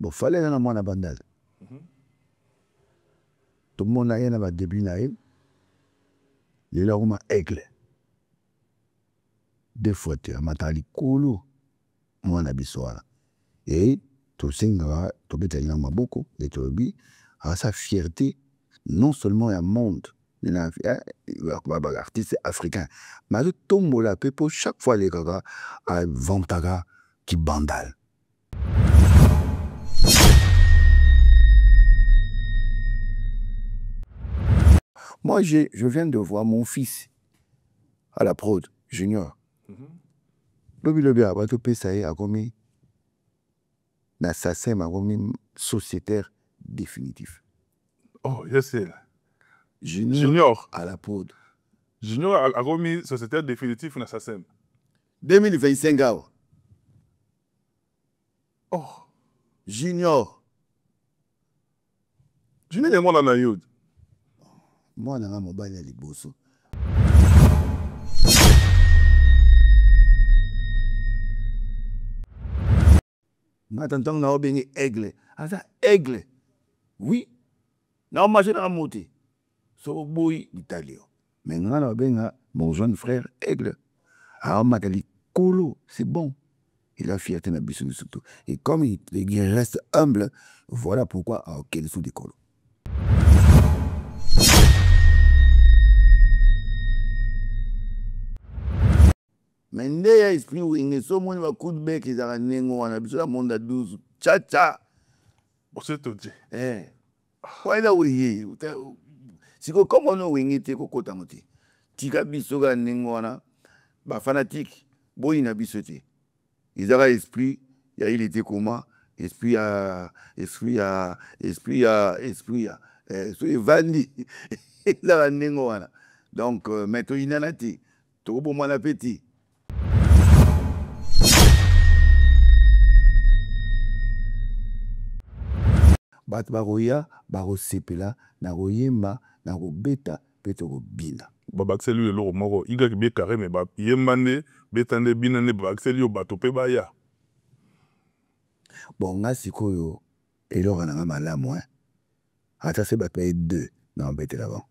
Bon, fallait dans mon abandon. Tout le monde a un début naïf. Il est là où aigle. Des fois, tu as matali koulou. Moi, on a bisouana. Et tout singa, tout bête à beaucoup, et tout bi, a sa fierté, non seulement un monde, il a un artiste africain, mais tout tombe là, pour chaque fois les gars, à Vantaga qui bandale. Moi, je viens de voir mon fils à la prod, Junior. Le bien, à tout pays, a commis l'assassin, a commis sociétaire définitif. Oh, je sais. Junior à la prod. Junior a commis sociétaire définitif, l'assassin. 2025 ans. Oh. Junior. Junior est moi dans la yod. Moi, je suis mobile à l'Ibosso. Maintenant, on a bien aigle. Ah, ça, aigle. Oui. Non, moi, je suis monté. So, boy, l'italien. Mais on a bien mon jeune frère aigle. Ah, on m'a dit, colo, c'est bon. Il a fierté dans le surtout. Et comme il reste humble, voilà pourquoi il sous des colos. Mais il y a un esprit où il y a un coup de bec qui est un monde à 12. Tcha tcha. C'est tout dit. Eh. Voilà où il est. Si comme on a eu été kokotamote. Tika bisoga nengwana. Ba fanatique. Boy na bisoté. Ils ont un esprit. Il était comment? Esprit à. Vandi. Il a un nengwana. Donc, maintenant il y en a été. Tout pour mon appétit. Bat baroya, baro sepela, na royemba, na robeta, peto bina. Babaxeli le loro moro, il y a carré, mais yemane, betande binane, babaxeli au bateau pebaya. Bon, on a si koyo, et là, on a un mal à moins. Attends, c'est payer 2. Non, bête là-bas.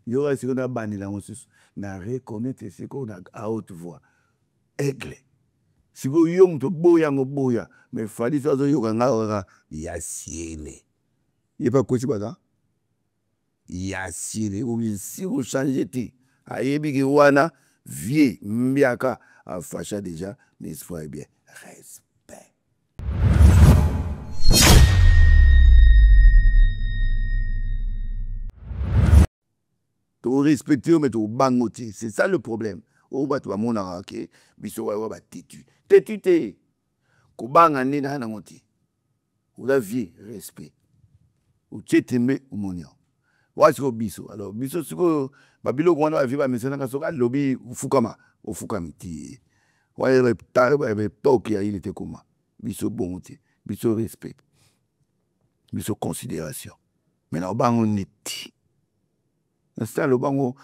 Il y aura si on a banni là, on a reconnaître ce qu'on a à haute voix. Aigle. Si vous yong to boya ngo boya, mais fallait faire ça yoga ya ciel. Il est pas quoi ça? Ya ciel ou si vous changez ti, ayebi ki wana vie mbiaka a facha déjà, mais soyez bien respect. Tu respectes mais tu bangoté, c'est ça le problème. Ou ba tu mon arake biso wa ba titu te ko banga ni na ngoti ou la vie respect ou tcheteme ou monio wa siko biso alors biso siko ba bilo ko na vie ba mesena ka soka lobby fukama o fukamiti wa le tare ba toki il était comment biso bonté biso respect biso considération mais na bango niti c'est le bango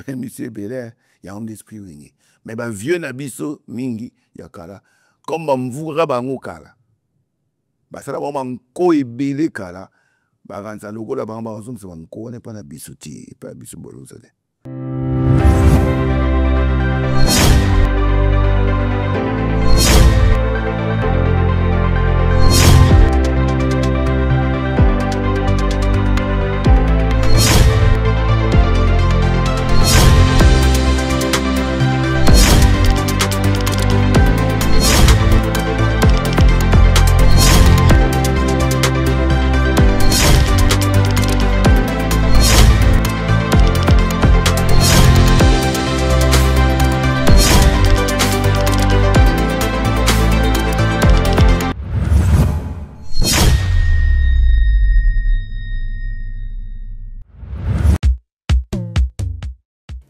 monsieur Belair. Il y a un esprit wingé. Mais ben vieux nabiso mingi yakala comme bamvura bango kala. Ba sala ba manko ebele kala. Ba kanza lokola banga ba zomse banko ne pa na biso ti pa biso bolo zale.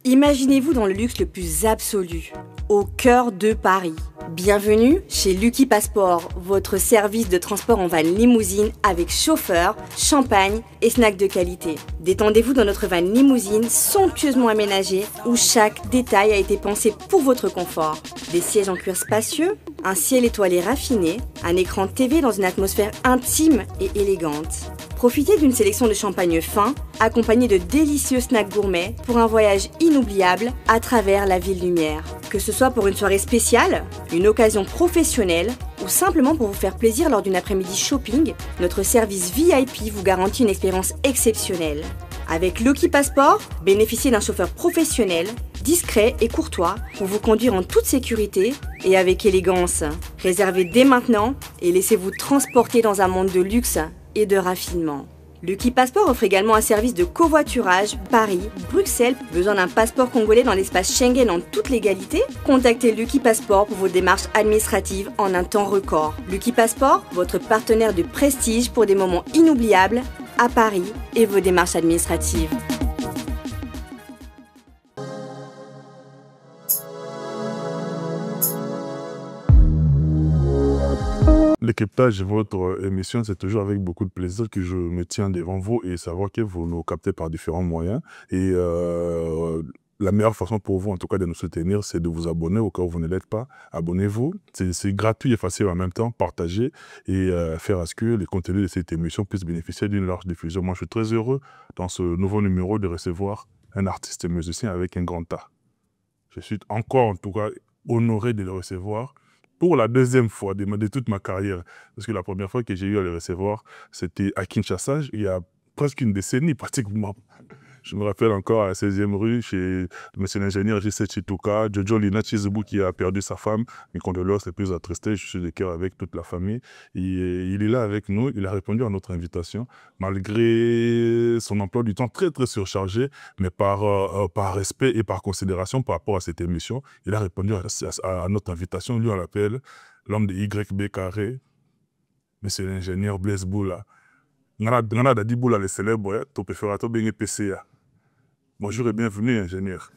Imaginez-vous dans le luxe le plus absolu, au cœur de Paris, Bienvenue chez Lucky Passport, votre service de transport en van limousine avec chauffeur, champagne et snacks de qualité. Détendez-vous dans notre van limousine somptueusement aménagée où chaque détail a été pensé pour votre confort. Des sièges en cuir spacieux, un ciel étoilé raffiné, un écran TV dans une atmosphère intime et élégante. Profitez d'une sélection de champagne fin, accompagné de délicieux snacks gourmets pour un voyage inoubliable à travers la ville lumière. Que ce soit pour une soirée spéciale, une occasion professionnelle ou simplement pour vous faire plaisir lors d'une après-midi shopping, notre service VIP vous garantit une expérience exceptionnelle. Avec Lucky Passport, bénéficiez d'un chauffeur professionnel, discret et courtois pour vous conduire en toute sécurité et avec élégance. Réservez dès maintenant et laissez-vous transporter dans un monde de luxe et de raffinement. Lucky Passport offre également un service de covoiturage Paris, Bruxelles. Besoin d'un passeport congolais dans l'espace Schengen en toute légalité? Contactez Lucky Passport pour vos démarches administratives en un temps record. Lucky Passport, votre partenaire de prestige pour des moments inoubliables à Paris et vos démarches administratives. L'équipetage de votre émission, c'est toujours avec beaucoup de plaisir que je me tiens devant vous et savoir que vous nous captez par différents moyens. Et la meilleure façon pour vous, en tout cas, de nous soutenir, c'est de vous abonner au cas où vous ne l'êtes pas. Abonnez-vous. C'est gratuit et facile en même temps. Partagez et faire à ce que les contenus de cette émission puissent bénéficier d'une large diffusion. Moi, je suis très heureux dans ce nouveau numéro de recevoir un artiste et musicien avec un grand A. Je suis encore, en tout cas, honoré de le recevoir pour la deuxième fois de toute ma carrière. Parce que la première fois que j'ai eu à le recevoir, c'était à Kinshasa, il y a presque une décennie pratiquement. Je me rappelle encore à la 16e rue, chez monsieur l'ingénieur J.C. Chituka, Jojo Lina Chizubu qui a perdu sa femme. Mes condoléances les plus attristées, je suis de cœur avec toute la famille. Il est là avec nous, il a répondu à notre invitation, malgré son emploi du temps très très surchargé, mais par respect et par considération par rapport à cette émission, il a répondu à notre invitation. Lui, on l'appelle l'homme de YB carré, monsieur l'ingénieur Blaise Boula. Ngana Dadi Boula, le célèbre, tu préfères tout bien PCA. Bonjour et bienvenue, ingénieur.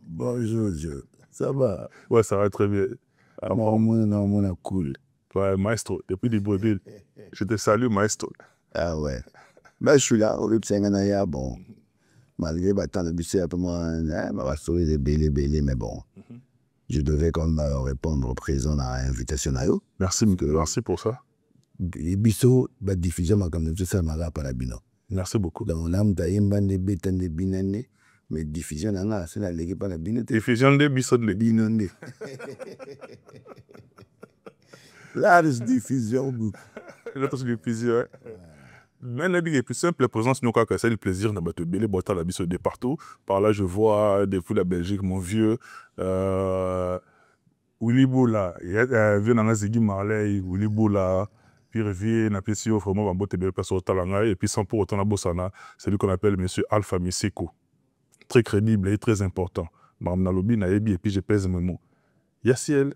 Bonjour, Dieu. Ça va? Ouais, ça va très bien. Ah, mon cool. Ouais, maestro, depuis Libreville. Je te salue, maestro. Ah ouais. Ben, je suis là, au Lipsenganaya, bon. Malgré tant de bus, un peu moins, ma va sauver des bélés, mais bon. Je devais quand même répondre au présent à l'invitation. Merci pour ça. Et biso, bah, diffusion, comme tout ça, ma par la bino. Merci beaucoup. Donc, l'âme d'aïmban de bétan de binane, mais diffusion, c'est la légué par la bino. Diffusion de biso de binane. Là, c'est diffusion. L'autre, c'est diffusion. Mais la plus simple présence, nous, quand c'est le plaisir, de te bêler, boire la biso de partout. Par là, je vois depuis la Belgique, mon vieux. Willy Boula, il y a un Ziggy Marley, Willy Boula. Puis revient, n'a plus vraiment un bel personne au Talanga, et puis sans pour autant la Bossana, c'est lui qu'on appelle monsieur Alpha Miseko. Très crédible et très important. Mamnalobi, Naebi, et puis je pèse mes mots. Yassiel,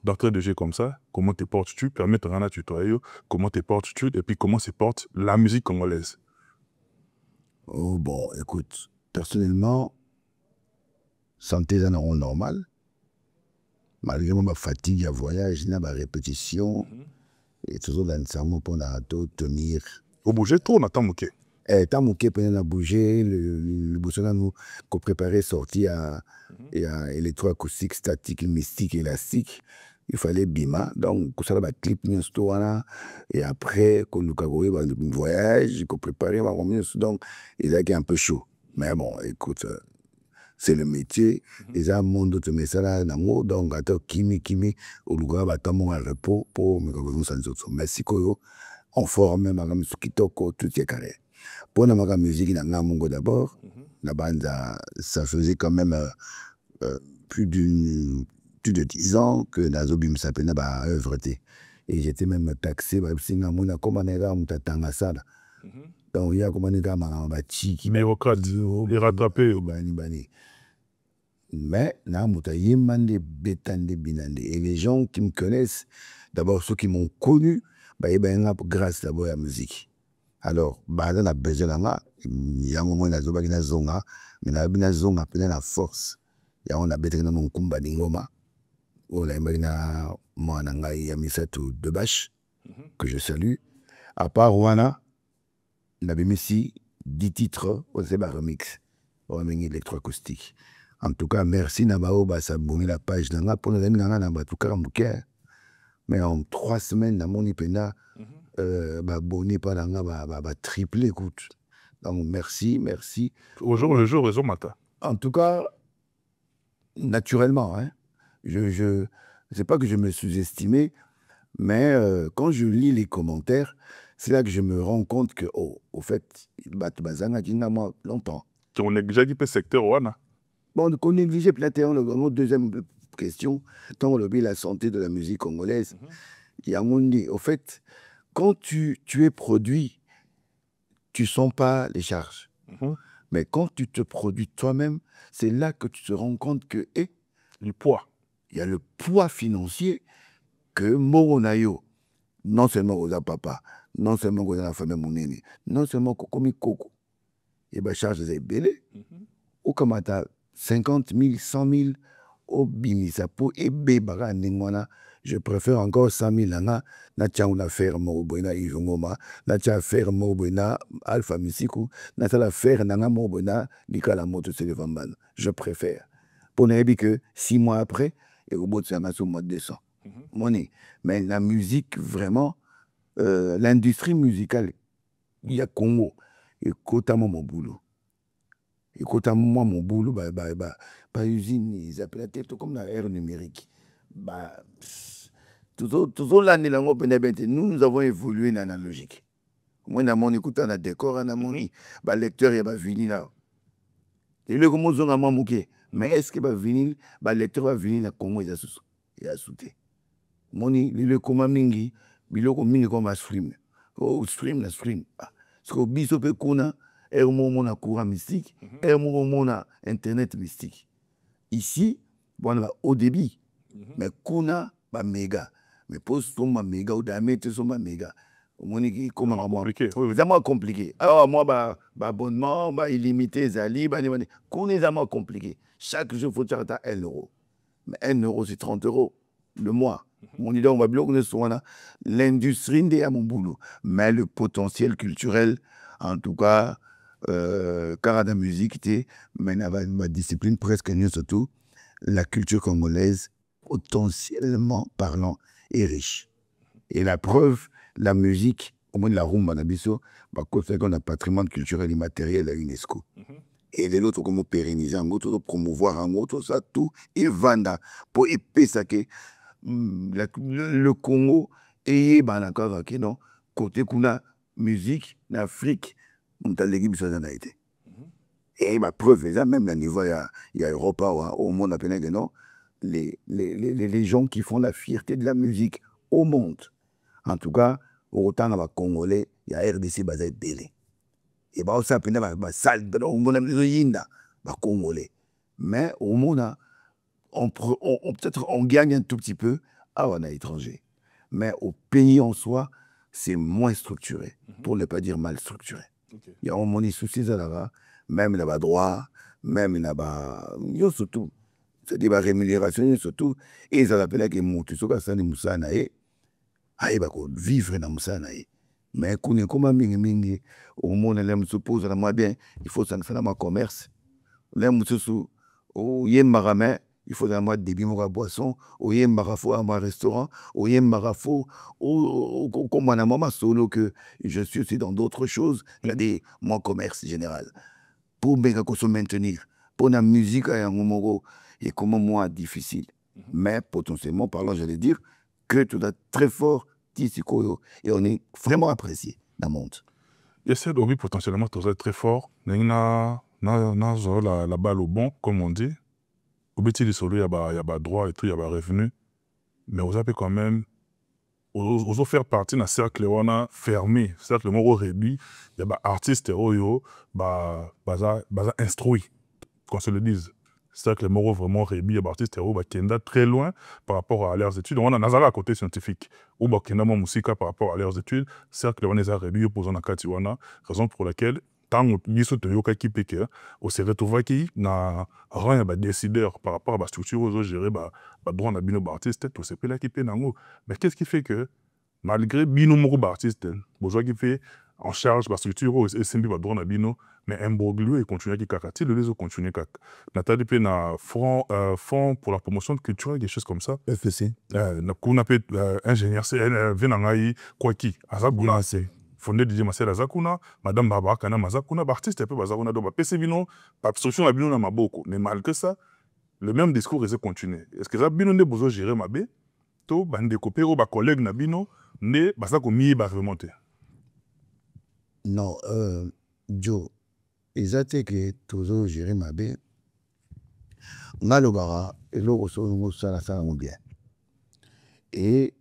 d'entrée de jeu comme ça, comment te portes-tu, permets de rendre à tutoyer, comment te portes-tu, et puis comment se porte la musique congolaise. Oh bon, écoute, personnellement, santé dans un normal. Malgré ma fatigue à voyage, ma répétition. Et toujours dans le cerveau pour tenir. Au bouger, trop, on attend Mouké. Tant Mouké, on a bougé, le Botswana nous a préparé sortir et électroacoustique, statique, mystique, élastique. Il fallait Bima. Donc, ça va clip, et après, quand nous avons un voyage, qu'on préparait, donc, il a été un peu chaud. Mais bon, écoute, c'est le métier. Et ça, mon d'autres messages, donc, attends, kimi, au lugar, attends, mon repos pour me revenir sans autres. Merci, Koyo. On forme, madame, ce qui toque, tout est carré. Pour la musique, il y a un mongo d'abord. La bande, ça faisait quand même plus de 10 ans que Nazobi me s'appelait à œuvre. Et j'étais même taxé, comme on est là, on t'attend à ça. Donc, il y a comme on est là, Bureaucrate, les rattraper. Mais, et les gens qui me connaissent, d'abord ceux qui m'ont connu, grâce d'abord à la musique. Alors, on a besoin il y a un moment où on a besoin de zonga, mais on a besoin de la force. On a besoin de mon combat d'ingoma. On a Moananga Yamisato de Bâche, que je salue. À part Wana, on avait mis 10 titres au Zeba Remix, au remix électroacoustique. En tout cas, merci Nabao, ça abonné la page d'Anga pour nous donner mais en 3 semaines, dans mon IPENA, abonné par l'Anga, triplé, écoute. Donc, merci. Au jour le jour, raison matin. En tout cas, naturellement, hein, c'est pas que je me sous-estimé, mais quand je lis les commentaires, c'est là que je me rends compte que, au fait, Bazanga dit longtemps. On néglige le secteur Wana. Bon, on néglige peut-être deuxième question, tant on oublie la santé de la musique congolaise. Il y a un monde dit, au fait, quand tu es produit, tu sens pas les charges. Mais quand tu te produis toi-même, c'est là que tu te rends compte que le poids. Il y a le poids financier que Moronayo, non seulement aux papa, non seulement aux la famille Mounene, non seulement comme Coco, et bien charge des belés, ou comme à 50 000, 100 000, au Bimisapo, et Bébara Ningwana, je préfère encore 100 000 lana, na tia una faire Mobona Ijongoma, na tia faire Mobona Alpha Musiku, na tia la faire Nanga Mobona, Nikala Moto Selevamban. Je préfère. Pour ne dire que 6 mois après, et au bout de ça, au mois de décembre. Mais la musique, vraiment, l'industrie musicale, il y a Congo, et notamment mon boulot. Et notamment mon boulot, par usine, ils appellent la tête comme la ère numérique. Toujours l'année, nous avons évolué dans la logique. Moi, dans mon écoute, on a décor, dans mon lecteur, il y a vinyle là. Et le comment on a manqué. Mais est-ce que le vinyle, le lecteur va venir dans le Congo, il a sauté. Moni, le comment mingi, biloko mingi comme un stream. Oh, stream. Parce que biso pe kuna, on a courant mystique, on a internet mystique. Ici, on a au débit, mais kuna, méga. Mais pour ce méga, ou d'amètre ce méga. Moni, comment compliqué. C'est vraiment compliqué. Alors, moi, abonnement, illimité, Zali, qu'on est vraiment compliqué. Chaque jour, il faut charger 1 euro. Mais 1 euro, c'est 30 euros le mois. Mon idée, on va bloquer l'industrie n'est à mon boulot. Mais le potentiel culturel, en tout cas, car la musique, mais ma discipline presque mieux surtout, la culture congolaise, potentiellement parlant, est riche. Et la preuve, la musique, au moins la rumba, c'est qu'on a patrimoine culturel immatériel à l'UNESCO. Et les autres, comme pérenniser, en autre, promouvoir, en autre, ça, tout, et vendre, pour épaisser ça, le Congo, et non, côté qu'on musique, l'Afrique, on a l'équipe sur la été. Et ma preuve, même à niveau, il y a Europa, au monde, non, les gens qui font la fierté de la musique au monde. En tout cas, autant dans les Congolais, il y a RDC basé Bélé. Et bien, ça, il y a salle, Congolais. Mais au monde, peut-être on gagne un tout petit peu on a étranger. Mais au pays en soi, c'est moins structuré, pour ne pas dire mal structuré. Il y a un souci là-bas, même là-bas droit, même là-bas, surtout. C'est des rémunérations, surtout. Et ça s'appelle que Moutou, ce que ça dit Moussa Naé, vivre dans Moussa Naé. Mais quand on a mingi, au monde, on se pose à moi bien, il faut ça faire un commerce. Là, on y a il faut avoir des bimora boissons, au y marafo à un restaurant, au y marafo, comme un maman solo que je suis aussi dans d'autres choses, il y a des mon commerce général. Pour se maintenir, pour la musique, il y a un moment et comment moins difficile. Mais potentiellement parlant, j'allais dire que tu as très fort Tissikoyo et on est vraiment apprécié dans le monde. Il y a oui, potentiellement très fort. Il y a la balle au bon, comme on dit. Au petit du solo, il y a droit et tout, il y a revenu. Mais vous avez quand même, vous faire partie d'un cercle fermé, cercle réduit. Il y a des artistes instruits, qu'on se le dise. Cercle vraiment réduit, il y a des artistes qui sont très loin par rapport à leurs études. On a Nazara à côté scientifique, ou qui ont musique par rapport à leurs études. Cercle réduit, opposant à Katiwana, raison pour laquelle tant biso toyoka ki peke on se retrouve qui na rang ya décideur par rapport à la structure aux gérer droit na bino ba artiste to se pela ki pe nango. Mais qu'est-ce qui fait que malgré bino moko ba artiste besoin qui fait en charge la structure aux SMB ba droit na bino mais imbroglio et continuer qui kakati le les autres continuer kak natali pe na fond pour la promotion culturelle des choses comme ça FEC na kuna pe ingénieur c'est venangai quoi qui azabula c'est fondé DJ Marcel Azakuna, Madame Barbara Kana Mazakuna, artiste peu bazakuna do ba PC bino, pa obstruction la bino na maboko. Mais malgré ça, le même discours est continué. Est-ce que ça bino ne besoin gérer mabé? To bande kopero ba collègue na bino ne basako mi ba remonter. Non, Joe, exacte que toujours gérer mabé. Nalobara et l'eau so sala sala bien. Et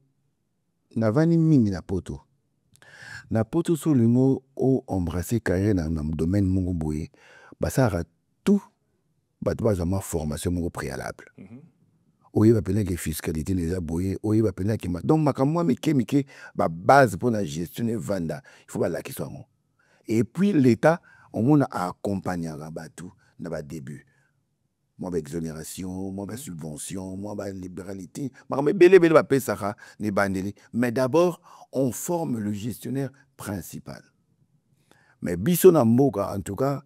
navani mingi na poto. Na poto sur le mot au embrasser carrière dans le domaine mongo boye ça a tout ma formation mongo préalable oye va peine que fiscalité les aboye oye va peine que donc makamwa mike base pour la gestion de vanda il faut la qui soit et puis l'état on a accompagné tout dans le début moi exonération moi subvention moi libéralité mais d'abord on forme le gestionnaire principal mais biso na mboka en tout cas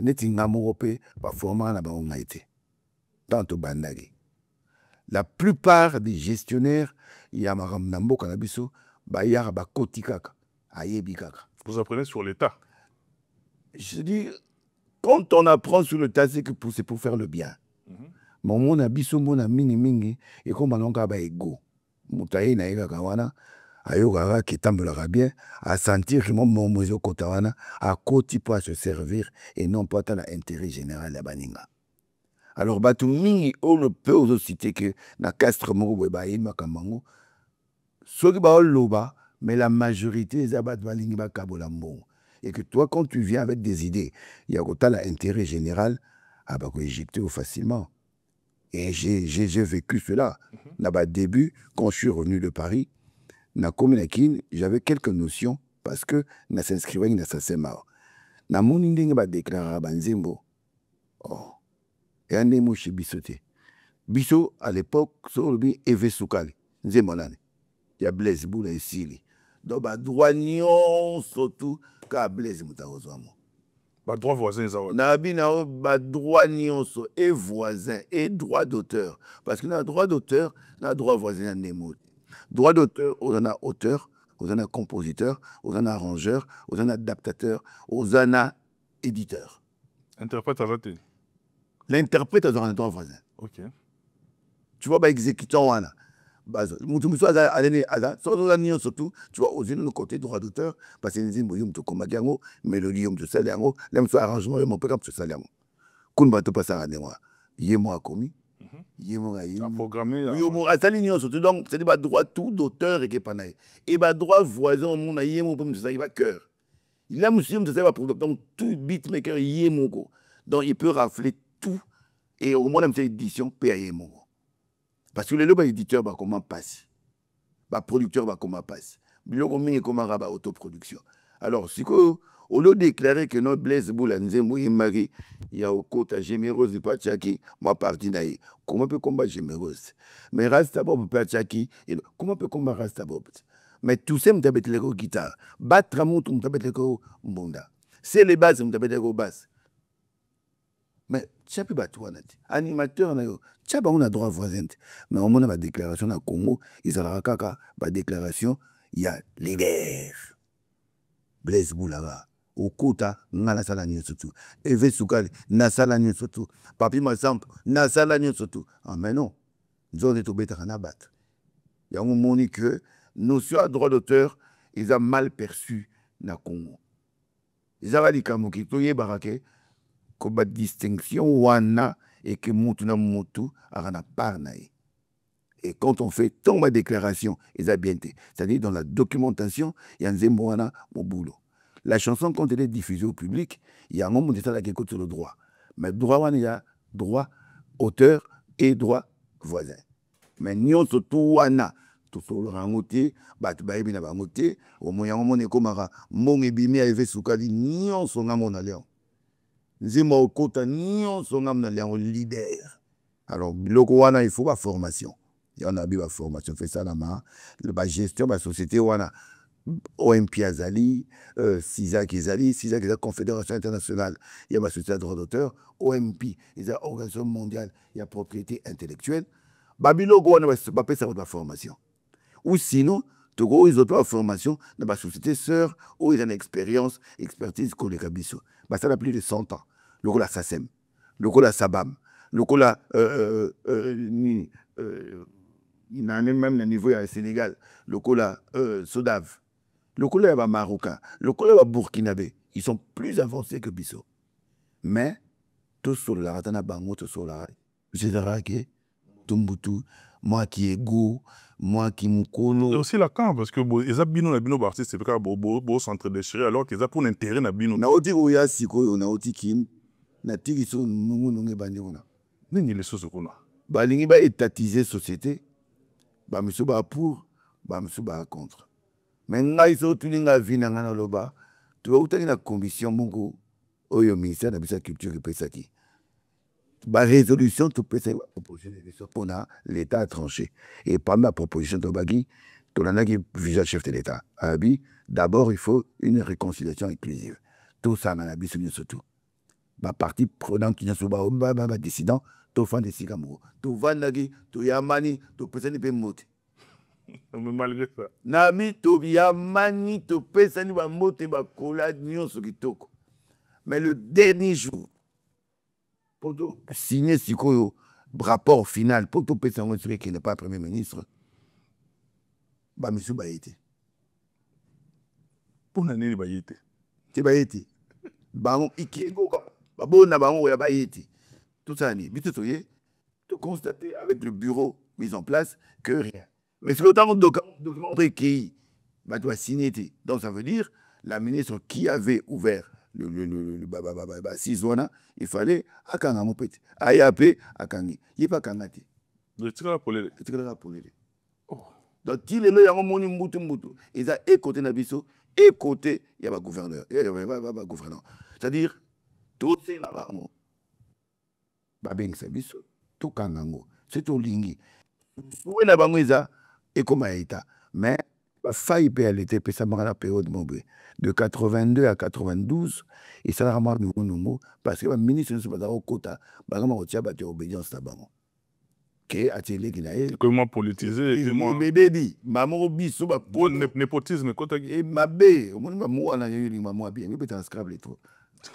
neti nga moko pe ba former na bango nga été tanto bandagi la plupart des gestionnaires ya maram na mboka na biso ba yara ba koti kaka ayebi kaka. Vous apprenez sur l'état. Je dis quand on apprend sur le tas c'est pour faire le bien. Mais mon abiso mon mingi et comme on a ba ego mutaye na ega kawana ayoka qui tambola bien à sentir que mon mozo kotawana à côté pour se servir et non pas tant l'intérêt général la baninga. Alors batu mingi on ne peut aussi citer que na castre moko ba yima kamango soki ba loba mais la majorité des abat balingi ba kabola mbongo et que toi quand tu viens avec des idées il y a autant l'intérêt général à ba ko éjecter facilement. Et j'ai vécu cela. Là-bas, début, quand je suis revenu de Paris, na Kominakin, j'avais quelques notions parce que na s'inscrivait na sasema. Na mon indingue ba déclarer banzembo. Oh. Et un démo chez Bissoté. Bisso, à l'époque, sur le bien, Eve Soukali. Nzemolane. Il y a Blaise Boula et Sili. Donc, ba douanion, surtout, ka Blaise Moutarozoamo. Bah, droit voisin, ça va. Droit nyonso et voisin et droit d'auteur. Parce que dans le droit d'auteur, dans le droit voisin, il y a des mots. Droit d'auteur, on en a auteur, on en a compositeur, on en a arrangeur, on en a adaptateur, on en a éditeur. Interprète à raté. L'interprète dans un droit voisin. Ok. Tu vois, exécutant, on a. Surtout, tu vois, aux unes côté droit d'auteur, parce que les gens ont comme Gango, mélodie, de Saliango, l'aime soit arrangement, mon père, comme Saliango. Kun bato pas ça à moi. Yémo a commis, yémo a yémo. Programmé. Yémo a salignon surtout, donc c'est des droits tout d'auteur et qui est pas naïf. Et bah droit voisin, mon a yémo pour me dire, il va cœur. Il a monsieur, de ça, pour donc tout beatmaker yémo. Donc il peut rafler tout, et au moins, la édition, paye yémo. Parce que les lobes éditeurs, comment passe? Producteur, comment passe? Comment rabat autoproduction? Alors, si au lieu de déclarer que notre Blaise Boulanze, moi, Marie, il y a au côté généreuse de Pachaki, moi, parti naï. Comment peut combattre généreuse? Mais Rastabob Pachaki, comment peut combattre Rastabob? Mais tout ça, m'tabet les guitare. Battre à mon tour, m'tabet les mbonda. C'est les bases, m'tabet les basses. Mais tu as pu battre animateur, tu as droit voisin. Mais au moment de la déclaration à Congo, ils ont la déclaration, il y a les guerres. Blaise Boulaga, au Kota, n'a la salanie surtout. Eve Soukali, n'a salanie surtout. Papi Massamp, n'a salanie surtout. Ah, mais non, nous avons été obéis à battre. Il y a un moment que notion à droit d'auteur, ils ont mal perçu na Congo. Ils ont dit que les barake, comme distinction wana et que mutu na mutu arana parnaï. Et quand on fait tant de déclarations, ils ont bien été. C'est-à-dire dans la documentation, il y a un zémoana mon boulot. La chanson, quand elle est diffusée au public, il y a un moment d'état qui écoute sur le droit. Mais droit wana, il y a droit auteur et droit voisin. Mais nous surtout wana to solo rangote ba to ba ebina ba ngote o moya ngomone komara monge bimi ave sukali nyon songa mona leo nzima okota nyon songa mona leo leader. Alors biloko wana il faut ba formation, il y en a ba formation fait ça la ma ba gestion ba société wana OMP Azali, CISAC Azali, CISAC est la Confédération internationale, il y a ma société de droit d'auteur, OMP, il y a l'Organisation mondiale, il y a propriété intellectuelle. Babilo, on a pas ça de formation. Ou sinon, tu as ils ont pas formation dans ma société sœur, où ils ont une expérience, expertise qu'on les cabisso. Bah ça a plus de 100 ans. Le rôle à SACEM, le rôle à SABAM, le rôle à il a même le niveau au Sénégal, le rôle à SODAV. Le collègue marocain, le collègue burkinabé, ils sont plus avancés que Bissot. Mais, tout sur la ratana bango, tout sur la c'est Zarake, Tumbutu, moi qui est go, moi qui m'kono. Et aussi la camp, parce que les abino na bino artiste c'est pas beau centre déchiré alors qu'ils ont pour intérêt na bino. Na oti oya siko, na oti kin, na tiki so nungu nunge bandiona. Nini les choses qu'on a. Ba lingi ba étatiser société, ba miso ba pour, ba miso ba contre. Mais ngai so tuninga vina ngana loba tu vas utaki na commission mungu oyo ministère de la culture pesaki ba résolution tu peux proposer des solutions pour l'état a tranché et parmi la proposition de bagi tu l'as qui visa chef de l'état abi d'abord il faut une réconciliation inclusive tout ça na biso surtout ba partie prenante qui na ba dissident to fan de sigamro to vanagi to yamani to pesani pe moti. Mais malgré ça. Nami Tobia Mani to pesani ba mote ba kola nyonso kitoko. Mais le dernier jour, pour signer ce rapport final, pour tout pesani celui qui n'est pas premier ministre, ba monsieur ba été. Pour nani ba été. Tu ba été. Bango ikiego ba bona bango ya ba été. Tout ça ni bitu toye to constater avec le bureau mis en place que rien. Mais c'est le temps de documenter qui doit signer. Donc ça veut dire la ministre qui avait ouvert le Sizwana, il fallait à Kangamopet, à Yapé, à Kangi. Il n'y a pas Kangati. Le tirage pour les. Donc il est là, il y a un moni moutou. Ils ont écouté Nabiso, écouté, il y a un gouverneur. Il y a un gouverneur. C'est-à-dire, tout c'est là-bas. Babeng Sabiso, tout Kangango, c'est tout Lingi. Où est la bangue et comme état. Mais la faille elle était dans la période de 82 à 92 et ça a marqué nous parce que le ministre ne pas au quota bagama otia ba obédience ta bango que atelier qui na comment politiser et moi bébé dit maman biso ba népotisme kota et mabé au monde maman na yeli maman bien mais peut scrabble et tout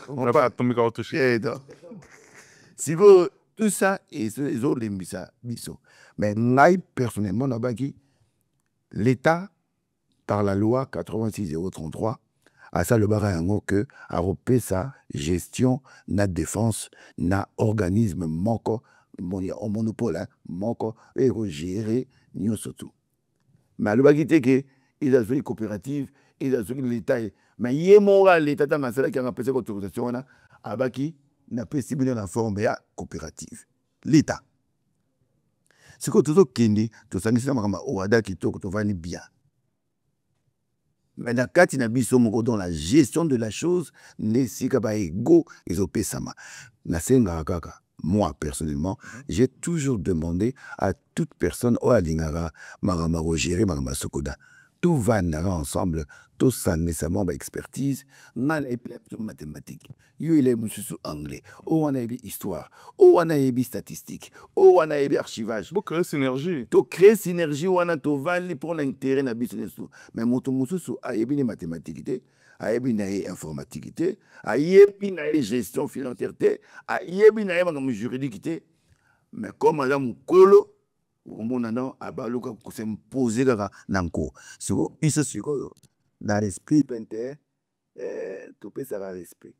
on pas tomber carton si vous tout ça et les autres les biso mais moi personnellement na baki l'État, par la loi 86-033, a ça le barrango que a repris sa gestion, na défense, na organisme manco, au monopole, manco, et gérer, nous surtout. Mais le bagité que, il a joué coopérative, il a joué l'État, mais il y a l'État dans la salle qui a appelé l'autorisation, à baki, n'a pas si bien la forme, mais coopérative. L'État. C'est que tout kindi to sangisa makama oada kitoko to vani bien. Mais dans kati na biso moko dans la gestion de la chose ne sika ba ego ezopé sama. Na senga kaka. Moi personnellement, j'ai toujours demandé à toute personne au alingara marama gérer marama sokoda. Tout va ensemble, tout ça nécessairement expertise, mal et mathématiques. Il est monsieur anglais, ou on a eu histoire, ou on a eu statistique, ou on a eu archivage. Pour créer synergie. To créer synergie, on a to vali pour l'intérêt na business. Mais mon to mususu a eu des mathématiques, a eu des informatique, a eu des gestion financière, a eu des juridique. Mais comme madame Kolo, au monde abaluka s'imposer là nanko so isso siko dans l'esprit pente tout peut ça va l'esprit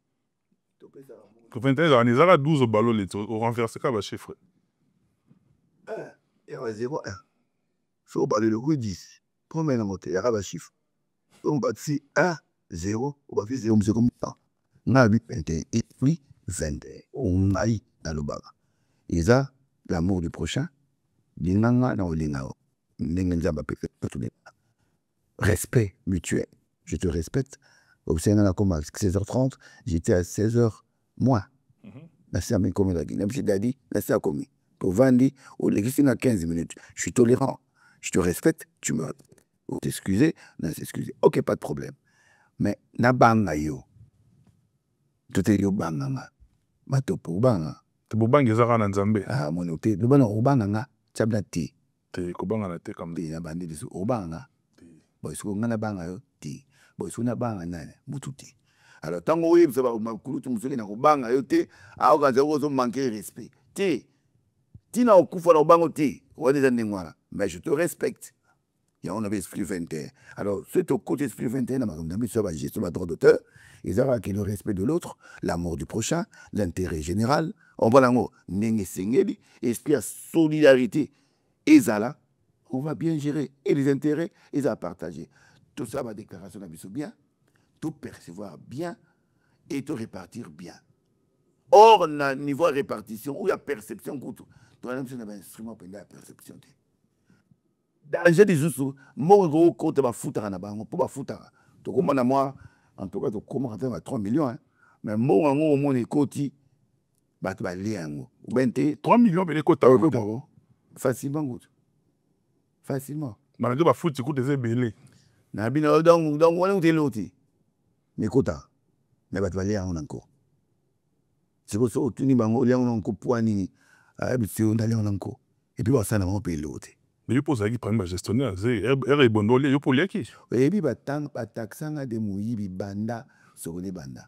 tout peut ça va on a 12 ballons les au renverser ka ba chiffre et on 0 1 so balle le 10 combien na moté ya ba chiffre on bat si 1 0 on va faire 0 c'est comme ça na 8 pente et puis 20 on aille dans le baga et ça l'amour du prochain Linanga na olingao. Respect mutuel. Je te respecte. Au Sénat, comme à 16h30, j'étais à 16h moins. Je suis tolérant. Je te respecte. Tu me t'excuser, s'excuser. Ok, pas de problème. Mais na banga yo. Tout est yo banga. Matopo banga. Te bobanga ezaka na Nzambe. Ah, mon oté. Le bon obanga nga. Tchabna ti. Te kobanga na te comme na bandi de obanga. Bon, est-ce qu'on a banga yo ti. Bon, est-ce qu'on a banga nane. Mututi. Alors, tant que vous savez, vous savez, vous banga yo ti. Ah, vous manquez respect. Ti. Ti na okufa na bango ti. Mais je te respecte. Et on avait esprit 21. Alors, c'est au côté esprit 21, on a mis sur la gestion de droit d'auteur, ils ont le respect de l'autre, l'amour du prochain, l'intérêt général. On va l'amour, esprit de solidarité. Et ça là, on va bien gérer. Et les intérêts, ils ont partagé. Tout ça va déclaration de bien, tout percevoir bien et tout répartir bien. Or, on a niveau de répartition, où il y a perception, on a un instrument pour la perception. Danger des sous, moi, côté va foutre à bango, pour foutre. Tu comprends, moi, en tout cas, tu commences à 3 millions, mais moi, au moins, les côtés, tu vas lire. 3 millions, mais les côtés, facilement. Facilement. Mais tu vas foutre, tu coûtes des ébélés. Donc, on a eu l'autre. Mais côté, mais tu vas lire encore. C'est pour ça que tu n'as pas encore poigné, et puis ça n'a pas l'autre. Mais je pose à qui prendre ma gestionnaire, c'est bon, je peux lire qui. Et puis, taxanga de mouibi banda, sur les banda.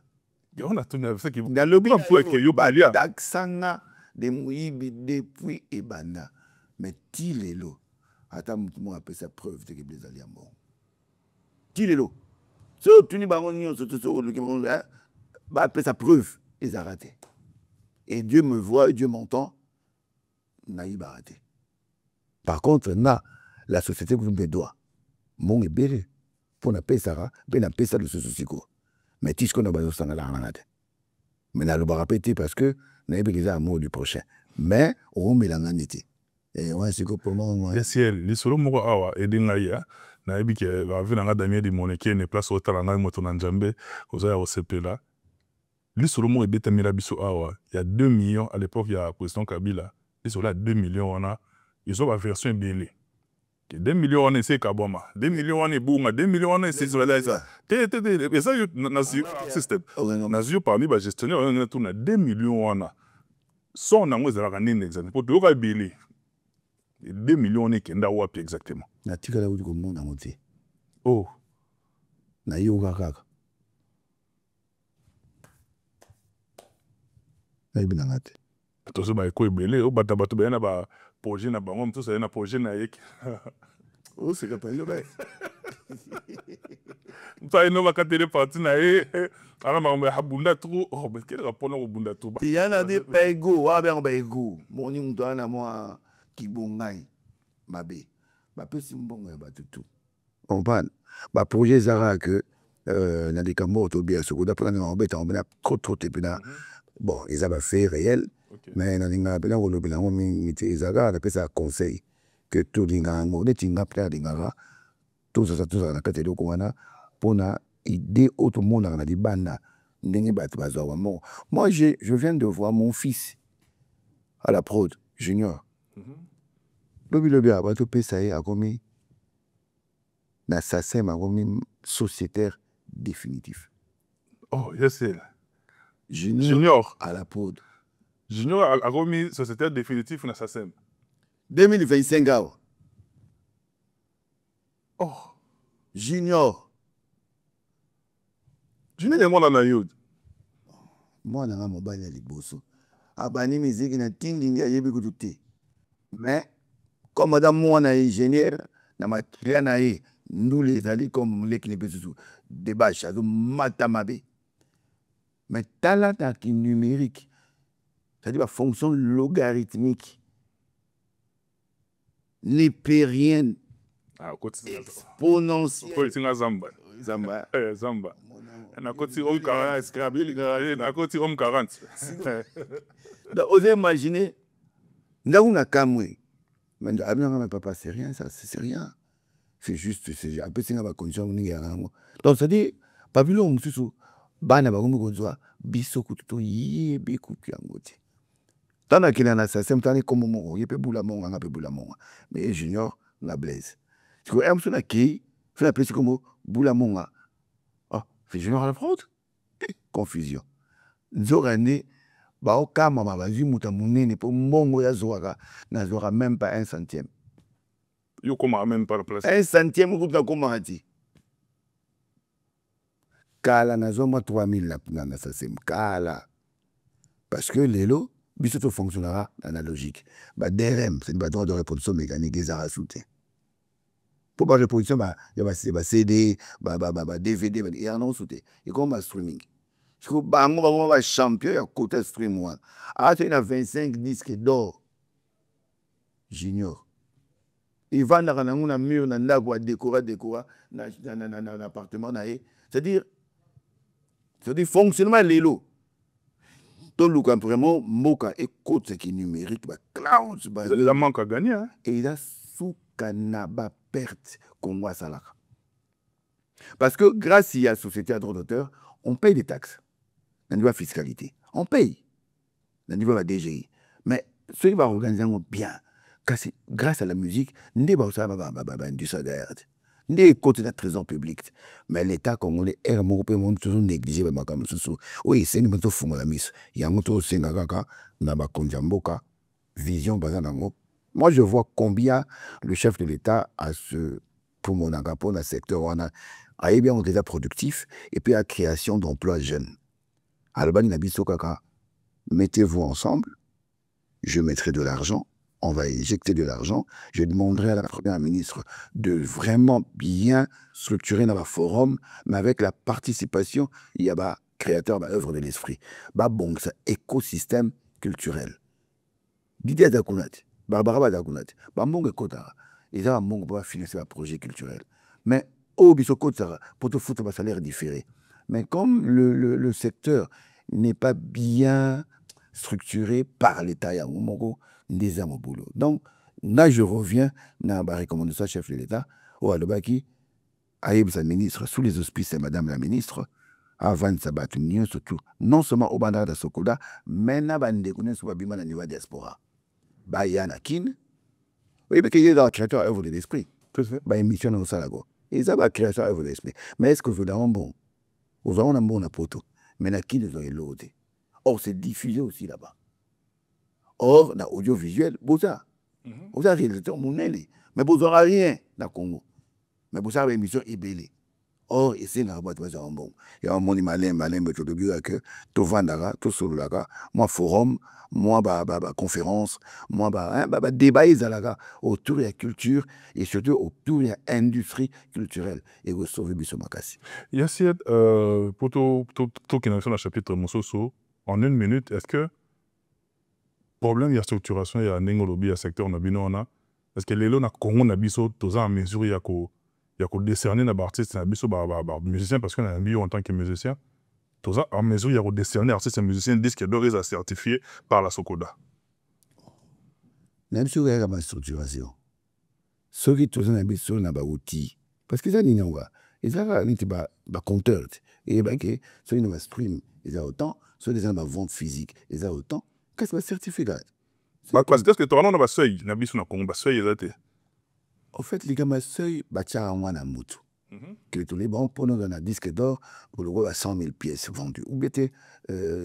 On a tenu avec ça qui dans le plan pour que yo balia. Taxanga de mouibi depuis et banda. Mais il est là. Attends, moi, appelle sa preuve de que les alliés bon. Il est là. Si tu n'es pas en surtout, appelle sa preuve, ils ont raté. Et Dieu me voit, et Dieu m'entend, naïb a raté. Par contre, la société vous me doit. Mon est belle. Pour la paix, ça, ben la paix, ça, le souci. Mais tu sais qu'on a besoin de la rangade. Mais là, le va répéter parce que nous avons besoin d'amour du prochain. Mais on met la nanité. Et ouais, c'est que pour moi. Bien sûr, les solos m'ont awa et d'ingaya. N'a pas que la vie n'a damien de monnaie ne place au talana moto nanjambe aux airs au CP là. Les solos m'ont aidé à Mirabiso awa. Il y a 2 millions à l'époque, il y a le président Kabila. Les solos 2 millions on a. Ils ont la version BLE. 2 millions on est c'est Kaboma. 2 millions on est Bouma. 2 millions on est c'est ça. Et ça, système. Nazio parmi les gestionnaires, on a 2 millions on a. Sans on a moins de la canine exactement. Pour tout le BLE. 2 millions on est qui est wapi exactement. Na tika la où du monde a monté. Oh. Na yoga kaka. Na ibi nangate. Tout ça ba ko BLE. Au bata bayana ba projet na bango tout ça na projet na yek. Oh c'est capable le bail. Ça ino ba katele parti na ala ma habunda trop. Oh mais quel rapport na bunda trop. Il y en a des pego, wa ben ba ego. Mon ni mto na moi ki bongai mabe. Ba pe simbonga ba tout. On parle. Ba projet zara que na des cambo to bien ce qu'on prendre en bête on a trop tepena. Bon, ils avaient fait réel. Okay. Mais dans les gens, ils ont ça conseil que tout les gens, tout ça, pour aider autre monde à la bande. Moi, je viens de voir mon fils à la prod, junior. Le bien, tout ça a commis na SACEM a commis sociétaire définitif. Oh, je sais. Junior à la prod. Junior a remis sociétaire définitif dans SACEM. 2025 ans. Oh. Junior. Junior est moi dans la yod. Moi, je suis mobile à l'Iboso. Abani musique na tindinga yebi kututi. Mais comme madame moi na ingénieur, na matériel na nous les alliés comme les qui ne peuvent pas débat chado matamabe. Mais talent qui numérique, c'est-à-dire la fonction logarithmique, népérienne, exponentielle. Zamba. Zamba. Na côté homme 40, Scrabble, na côté homme 40. Osez imaginer, nous avons kamwe, Mais papa, c'est rien, ça, c'est rien. C'est juste, c'est un peu de condition. Donc, ça dit, pavillon, mususu, bana bagomi kozwa, biso kututo yebi kuku yango te. Tana kila na sa sem tani komo moko, yepe bula monga nga pe bula monga. Mais junior na blaise. Tu vois, amso na ki, fait la place comme bula monga. Ah, fait junior à la fraude. Confusion. Nzorane, ba oka mama bazi muta munene po mongo ya zoaka, na zora même pas 1 centième. Yo comment même pas la place. 1 centième kuta koma hati. Kala na zoma 3000 na sasem kala. Parce que l'élo, biso fonctionnera dans la logique. Bah DRM, c'est le droit de reproduction mécanique des arts ajoutés. Pour la reproduction, il y a CD, DVD, il y a un sauté. Et comme un streaming. Je trouve que un champion, il y a côté stream. Ah, tu as 25 disques d'or. Junior. Il va dans un mur, dans un décorer, dans un appartement. C'est-à-dire, fonctionnement l'élo. Donc, vraiment, Moka et côté qui numérique, cloud. La manque à gagner. Hein? Et il a sous canaba perte qu'on voit ça là. Parce que grâce à la société à droit d'auteur, on paye des taxes. Dans le niveau de la fiscalité. On paye. Dans le niveau de la DGI. Mais ceux qui vont organiser bien, grâce à la musique, nous avons industrie d'art. Nous côté de la trésor public. Mais l'État congolais est toujours négligé. Oui, c'est une chose la mise. Il y a un autre Sénagaka, Naba Kondjamboka, vision Bazanango. Moi, je vois combien le chef de l'État a pour mon agapo dans le secteur, on a bien un déjà productif et puis la création d'emplois jeunes. Alban Nabiso Kaka, mettez-vous ensemble, je mettrai de l'argent, on va éjecter de l'argent, je demanderai à la première ministre de vraiment bien structurer dans le forum, mais avec la participation, il y a créateur d'œuvre de l'esprit. Bon, c'est écosystème culturel. Didier Dakounat. Barbara Badagounat, Bambong Kotara, ils ont un monde pour financer un projet culturel. Mais au Bissoko pour te foutre un salaire différé. Mais comme le secteur n'est pas bien structuré par l'État, il y a un des armes au boulot. Donc, là, je reviens dans la recommandation chef de l'État, au Alobaki, Aïb sa ministre, sous les auspices de Madame la ministre, avant de s'abattre surtout, non seulement au Bandar de Sokoda, mais dans le niveau de la diaspora. Bayana Kin, oui, mais qu'il y a un créateur œuvre de l'esprit. Bah, émission dans Salago. Et ça va créer ça œuvre de l'esprit. Mais est-ce que vous avez un bon? Vous avez un bon poto. Mais na qui nous a l'autre? Or, c'est diffusé aussi là-bas. Or, dans l'audiovisuel, vous avez réalisateur Mouneli. Mais vous n'aurez rien dans le Congo. Mais vous avez une émission ébélée. Or, ici, dans la boîte, il y a un bon. Il y a un bon, malin, mais tout le monde, tout vendara, tout sur le moi, forum, moi, conférence, moi, débat autour de la culture et surtout autour de l'industrie culturelle. Et vous sauvez Bissot Makassi. Yassiet, pour tout qui est dans le chapitre Moussoso, en 1 minute, est-ce que problème, il y a structuration, il y a un lobby, il y a secteur, est-ce que les lots, Congo, tous en mesure, il y a décerner un artiste, un musicien, parce qu'on a un milieu en tant que musicien. Tout ça, en mesure, il y a décerner artiste et musicien disque d'or à certifié par la Sokoda. Même si il y a une structuration, ceux qui sont dans les outils, parce que ça, ils ont des compteurs, et ceux qui ont un stream, ils ont autant, ceux qui ont une vente physique, ils ont autant, qu'est-ce que c'est certificat? Parce que tu as un seuil, il y a un seuil, au fait, les gamins seuil, bâtiment en a moutou. Que tous les bons pour nous donner un disque d'or pour le gros à 100 000 pièces vendues ou bien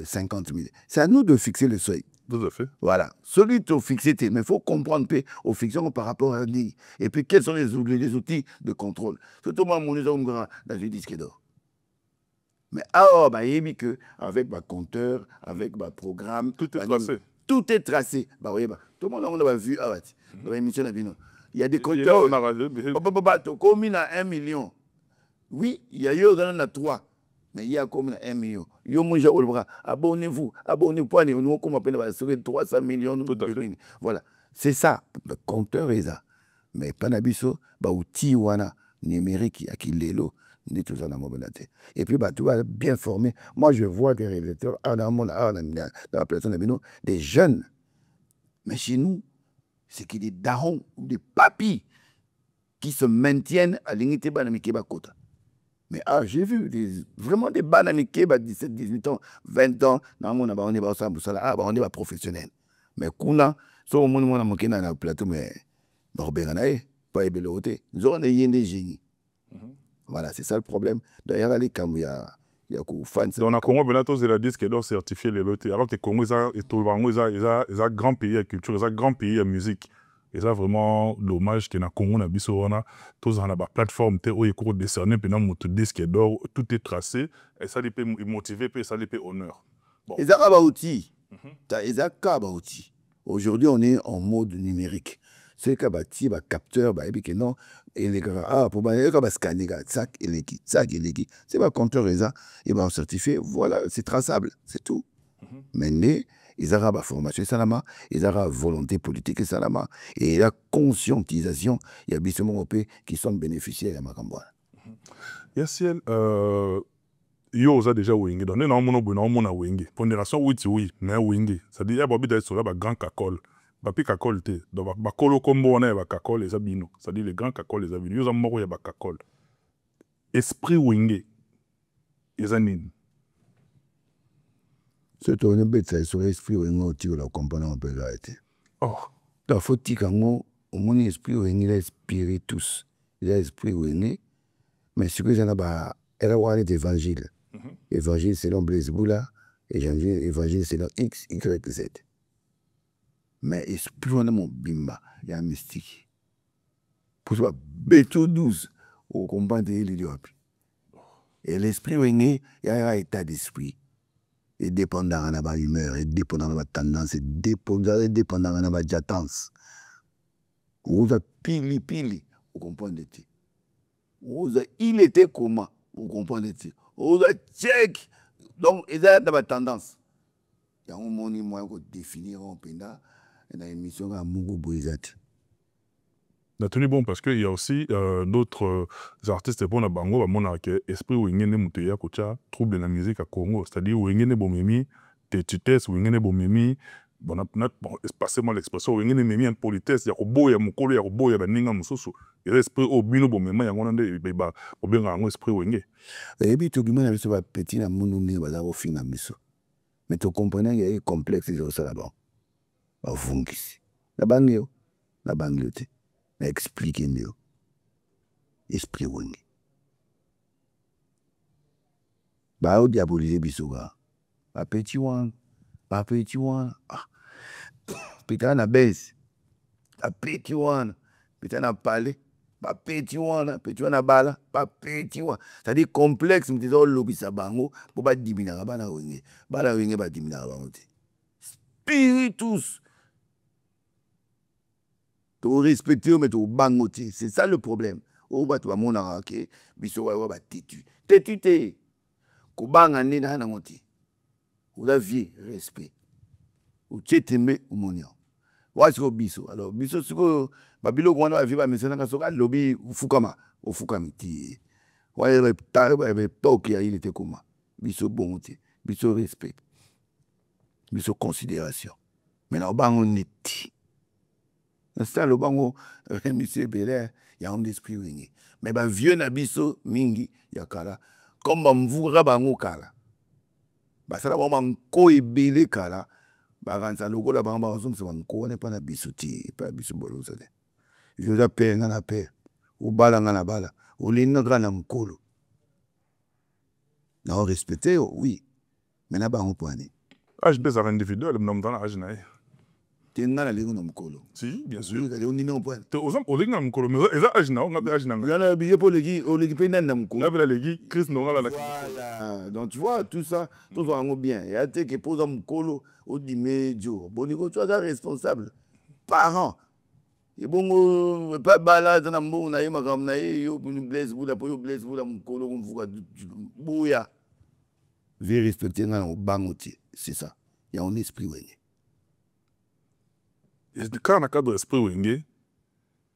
50 000. C'est à nous de fixer le seuil. Tout à fait. Voilà. Celui qui fixé, mais il faut comprendre aux fictions par rapport à lui. Et puis, quels sont les outils de contrôle. Surtout, moi, mon dans le disque d'or. Mais alors, il y a que avec ma compteur, avec ma programme. Tout est tracé. Tout est tracé. Tout le monde a vu. Dans l'émission, il y a des compteurs. Comme il y a 1 million. Oui, il y a eu 3. Mais il y a comme 1 million. Abonnez-vous. Abonnez-vous. Nous, comme on appelle 300 millions. Voilà. C'est ça. Le compteur est ça. Mais Panabiso, outil numérique, qui est là. Et puis, tu vas bien former. Moi, je vois des réalisateurs dans la personne des jeunes. Mais chez nous, c'est qu'il y a des darons ou des papis qui se maintiennent à l'unité Banamikeba Kota. Mais j'ai vu vraiment des Banamikeba 17, 18 ans, 20 ans, on est professionnel. Mais Kuna, so on a manqué dans le plateau, mais pas ébeloté. Nous avons des génies. Voilà, c'est ça le problème. D'ailleurs, il y a fans. Donc, on a Congo, Benato, c'est la disque qui doit certifier les lotés. Alors que Congo, ils ont un grand pays à culture, ils ont un grand pays à musique. Et ça, vraiment, dommage que dans Congo, on a tous dans la plateforme, où il court décerné, puis dans notre disque d'or, tout est tracé, et ça, il peut motiver, et ça, il peut honneur. Bon. Et ça, outils. Aujourd'hui, on est en mode numérique. C'est que les capteurs, non, et les gars, pour scanner, c'est pas compteur, ils vont certifier, voilà, c'est traçable, c'est tout. Mais ils ont la formation, ils ont la volonté politique, et la conscientisation, il y a des gens qui sont bénéficiaires de ma campagne. Yaciel, yo oza déjà wenge donc na omona wenge pondération oui mais wenge c'est-à-dire ya bobi d'être sur la grand kakol bapi kakol te donc bakolo kombo wana ya kakol eza bino c'est-à-dire les grands kakol eza bino yo za moko ya kakol esprit wenge eza nini c'est on bête sur esprit wenge tu la comprendre un peu là été la faut tika ngo mon esprit wenge la spiritus il a esprit wenge mais ce que j'en a elle a parlé d'évangile. Évangile selon Blaise Boula, évangile selon X, Y, Z. Mais esprit on a mon bimba, il y a un mystique. Pour ça, béto 12, au combat de l'idiote. Et l'esprit, il y a un état d'esprit. Il dépend de la humeur, il dépend de la tendance, il dépend de la jatance. Vous avez pili, vous comprenez. Il était comment, vous comprenez. Vous avez check. Donc, il y a une tendance. Il y a un moyen de définir un peu dans l'émission à Mungo Boizat. C'est tenu bon parce qu'il y a aussi d'autres artistes pour la bango, esprit où il y a des trouble de la musique à Congo. C'est-à-dire où il y a des bomimi, des tutesses, où il y a des bomimi. Bon, passez-moi l'expression, où il y a des bomimi en politesse, il y a des ya mukolo, il y a des ya baninga mususu. Il y a des esprits au bino bomima, il y a des esprit où il y a. Et puis, tout le monde a vu ce petit na mounouni, il y a au fin miso. Mais tu comprends qu'il y a un complexe de ça là-bas. Il y a la bangue. Mais expliquez-nous. Esprit wenge. Bah, au diaboliser Bissouga. Pas petit one. Pétain na baisse. Pas petit one. Pétain na palais. Pas petit one. Petit one na bala. Pas petit one. C'est-à-dire complexe, mais c'est lobby sa bango. Pour pas diminuer la bana wenge. Bana wenge pas diminuer la bango. Spiritus. Tu respectes, mais tu bangotes. C'est ça le problème. Ou tu vas mon arraquer, biso va têtu. Têtu te. Ko bangane na ngoti. Ou la vie, respect. Ou tchétemé ou monio. Wa siko biso. Alors biso siko babilo ko wana vie ba mesena ka soka lobby ufukama. Ufukamiti. Wa reptare ba toki il était comment. Biso bonté, biso respect. Biso considération. Maintenant bangoneti. C'est le bango, monsieur Belair, il y a un esprit wingé. Mais ben vieux nabiso mingi yakala, comme m'voura bango kala. Bah ça là vraiment ko ebele kala. Bah quand ça logo la bamba on se van ko n'est pas na bisuti, pas bisu bolo ça. Je la paix na paix. Ou bala na bala, ou lino grana mkolo. Na respecter oui. Mais na bango poani. Âge des individuels, le nom dans l'âge naï. Si, bien sûr. On est non point. Aux hommes, on est dans le colo, mais ils ont âge on a âge Il y a un billet pour les Chris donc tu vois, tout ça, tout va bien. Il y a des qui posent un colo au dimédio. Bon, tu es responsable. Parents. Et bon, pas balade dans le monde, on a blesse, bouya. Viens respecter dans le bangotier. C'est ça. Il y a un esprit. Quand on a un cadre d'esprit wenge,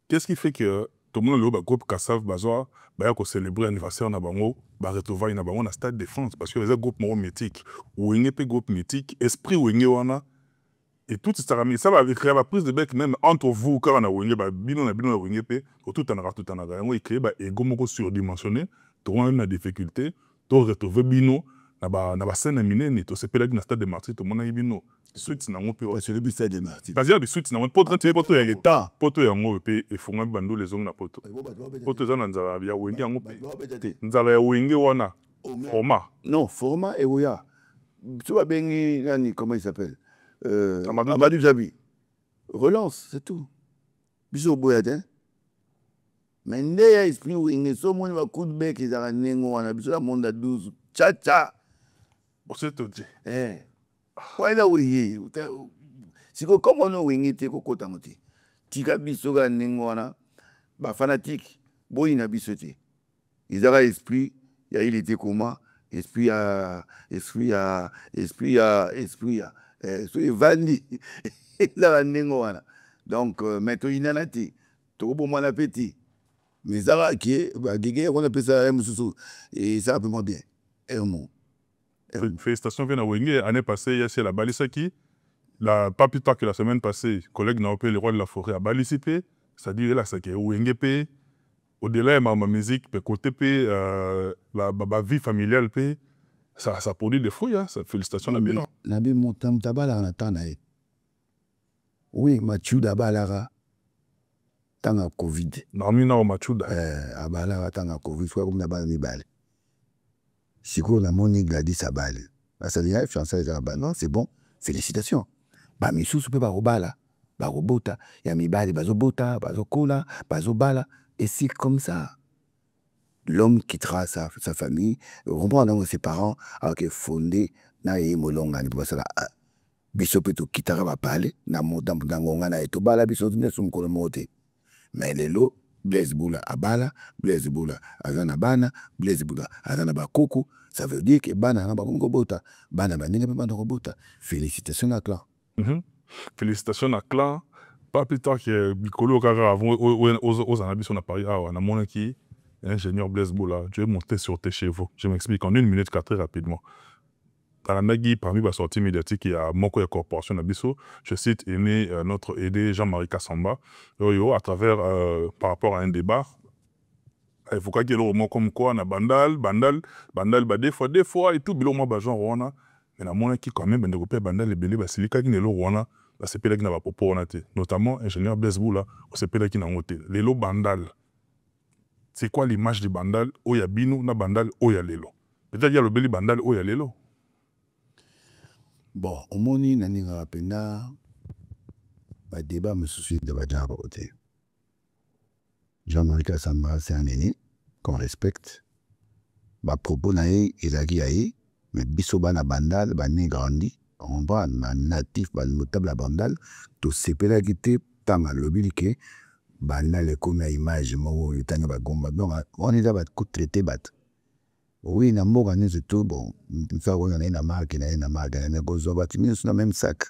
qu'est-ce qui fait que tout le monde a un groupe Kassav Bazoa, bah célébrer l'anniversaire na bango, bah retrouver na bango na stade de France parce que les groupes mythiques, wenge pe groupe mythique, esprit wenge wana Et tout ça va créer la prise de bec même entre vous, quand on a wingé, bino na wingé, tout en a tout en a. On crée un ego moko surdimensionné, tu as une difficulté, tu retrouves bino, na ba scène minée, tu sais pas là stade de Martyr, tu mona bino. Suite na ngo pe. C'est le but stade de Martyr. Parce que suite na ngo poto tu poto ya l'état, poto ya ngo pe e fonga bando les ongna poto. Poto za na nzala ya wingé ngo pe. Nzala ya wingé wana. Format. Non, format et oya. Tu vas bien, comment il s'appelle? Amadou Zabi. Relance, c'est tout. Biso boyat, hein? Mais il y a esprit où il y a so mon va coup de bec ils a nengo wana biso la monde à 12 cha. Bon c'est tout dit. Quoi là oui. Si ko comme on wingi te ko kota ngoti. Tika biso ga nengo wana ba fanatique boyina biso te. Ils a esprit, il était comment? Esprit Vandi. Là nengo wana. Donc maintenant il en a ti. To bon mon appétit. Mais ça qui est on appelle ça et ça vraiment bien. Félicitations bien à Wenge. Année passée, il y a la Balisaki. Pas plus tard que la semaine passée, collègue n'a pas le roi de la forêt à Balisipé. C'est-à-dire là, c'est que Wenge P. Au-delà de ma musique, côté P, la vie familiale P. Ça produit des fruits, hein. Félicitations à bien. Nabi montam tabala en attendant. Oui, Mathieu Dabalara. Tanga Covid. Namina o Machuda. Abala tanga Covid, soit comme Nabal Nibal. Si quoi la moni Gladys Abal. Ça dit, français, non, c'est bon, félicitations. Bah, mais sous peut pas robala. Bah, robota. Y'a mi bali, bazobota, bazokola, bazobala. Et c'est comme ça. L'homme quittera sa famille, reprendra ses parents, alors qu'il fondé, na y molonga, ni ça là. Biso peut tout quitter à parler, na montant dans ngana et tout bala, biso ne sont qu'on monte. Mais les lots, Blaise Boula Abala, Blaise Boula Azana Bana, Blaise Boula Azana Bakoko, ça veut dire que Bana n'a pas robota, Bana n'a pas de robota. Félicitations à Clan. Félicitations à Clan. Pas plus tard que Bicolo Kara avant aux Anabis on a parlé à un mon qui ingénieur Blaise Boula. Je vais monter sur tes chevaux. Je m'explique en 1 minute 4 très rapidement. Dans la Nagui, parmi les sorties médiatiques, il y a Moko et Corporation Nabiso. Je cite notre aidé Jean-Marie Kassamba, à travers, par rapport à un débat. Il faut qu'il y ait le mot comme quoi, on a bandal, des fois, et tout, bilo moi, Bajan Rwanda. Mais la monnaie qui, quand même, ben, de bandal et belé, Basilika qui n'est le Rwanda, la CPLA qui n'a pas pour notamment, ingénieur Blaise Boula, au CPLA qui n'a pas noté. Lélo bandal. C'est quoi l'image du bandal? Oya binu, na bandal, oya lélo. Peut-être qu'il y a le belé bandal, oya lélo. Bon, au moni nani rapena ba débat me soucie de Badjan côté. Jean-Marie Kassamba c'est un aîné qu'on respecte. Ba propos naé ezaki aé mais biso bana bandal ba né grandi on va na natif ba notable la bandal to sepela kité tanga lobilike bandal comme image mo tanga ba gomba donc on est là ba coup traité bat. Oui, na mboka nezi tout bon. Ça on a une marque, na gozo batimi sur le même sac.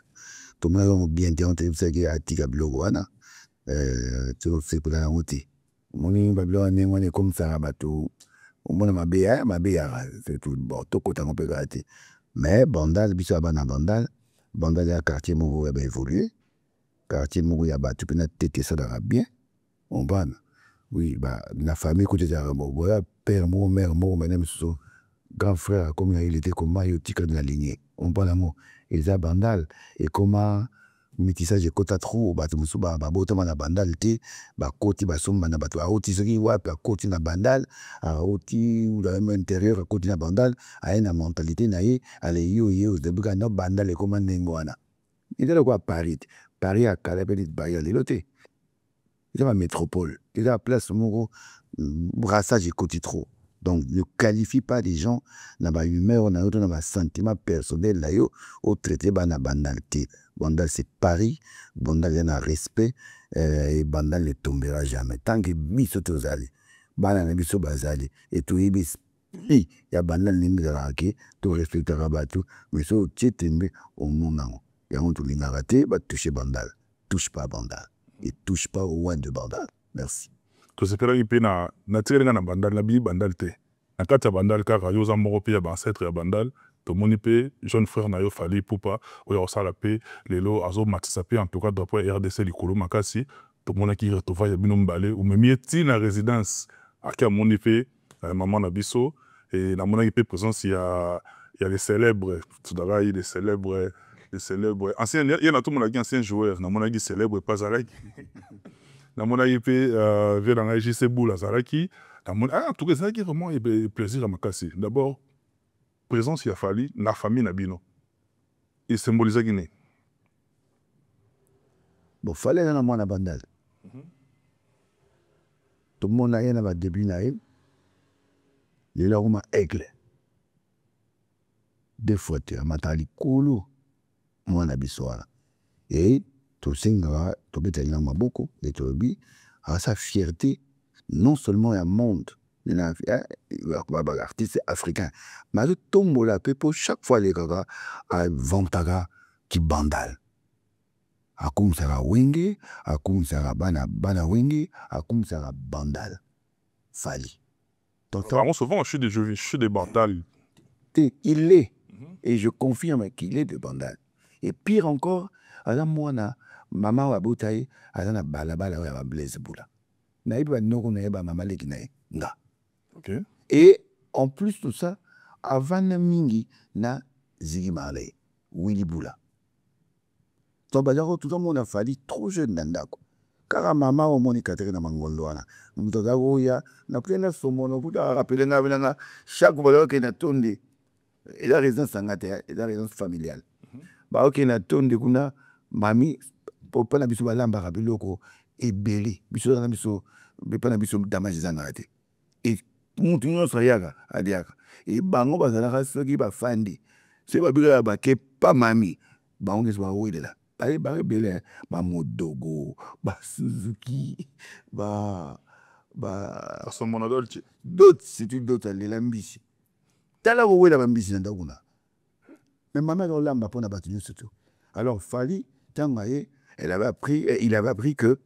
Tout le monde bien tenté ça qui a tika blogo ana. Tu sais pour la route. Moni bablo ne on est comme ça bateau. Au moins ma béa, c'est tout bon. Tout côté on peut gratter. Mais bandal biso abana bandal ya quartier Mourou a évolué. Quartier Mourou ya battu peut tête ça dans bien. On banne. Oui, bah, la famille, côté de la voilà, père, mère, madame, grand frère, comme il était comme maïotique de la lignée. On parle d'amour. Ils ont bandal. Et comment, métissage de côte à trou, bah, tu me souviens, bah, botam na bandal, bah, côté, bah, somme, bah, tu as oti, ce qui va, bah, côté na bandal, à oti, ou dans l'intérieur, à côté na bandal, à une mentalité, naïe, allez, yo, de bouga, no bandal, et comment n'engoana. Il y a quoi Paris à Calabé, Bayer, les lotés. Il y a la métropole, il y a la place où brassage et côté trop. Donc, ne qualifie pas les gens dans ma humeur, dans ma sentiment personnel, là, au traité de la banalité. Bandal, c'est Paris, Bandal, il y a un respect, et Bandal ne tombera jamais. Tant que biso tozali, Bandal biso bazali, et tout ibis, il y a Bandal n'imdrake, tout respectera batou, mais so tchétembe au monde. Et on tout l'inarate, bah toucher Bandal. Touche pas Bandal. Et touche pas au loin de bandal. Merci. To sepela ipe na tiré na bandal na bi bandal te. Na kati ya bandal kaka yo za moko pe ya ancêtre ya bandal tomoni pe jeune frère na yo Fally Ipupa oyo osala pe lelo azomatisa pe en tout cas drapeau ya RDC likolo makasi tomonaki retrouvaille ya bino mibale omemi ye ntina résidence aki amoni pe maman na biso et namonaki pe présence ya les célèbres tudaka les célèbres ancien ye na tomonaki ancien joueur namonaki célèbre pas azalaki namonaki pe vie na ngai JC Boula azalaki en tout cas ezalaki vraiment plaisir ya makasi d'abord présence ya Fally na famille na bino esymbolisaki nini bon Fally aza na mwana bandal tomona ye na badébut na ye lelo akoma aigle deux fois te amataka likolo mwana biso wana e tosengaka tobetaki na maboko e tolobi asa fierté non seulement ya monde artiste africain mais azotombola mpe mpo chaque fois alekaka avantaka kibandal akumisaka wenge akumisaka bana wenge akumisaka bandal Fally vraiment souvent je suis des bandal il est et je confirme qu'il est de bandal et pire encore aza mwana mama oyo abota ye aza na balabala oyo ya Blaise Boula nayebi banoko na ye bamama leki na ye nga okay. Et en plus de ça, avant mingi na Ziggy Marley, Willy Boula. Donc, tout le monde a fallu trop jeune dans le car maman au monde Catherine na Mangondo wana. Mtoka ya na plena somono puta rappeler na chaque valeur qui na tonde. Et la raison sangate, et la raison familiale. Ba ok na tonde kuna mami pour pas na biso balamba rapeloko et belé. Biso na biso pas na biso damage zanarate. Et mutu nyonso ayaka aliaka e bango bazalaka soki bafandi soki babikaka bake pa mami bango nyonso bawelela barebele bamodogo basuzuki asomona dolce d'autres surtout d'autres alela mbisi tala kowela bambisi na ndako na mais mama akolamba mpona bato nyonso to alors Fally ntango aye il avait appris que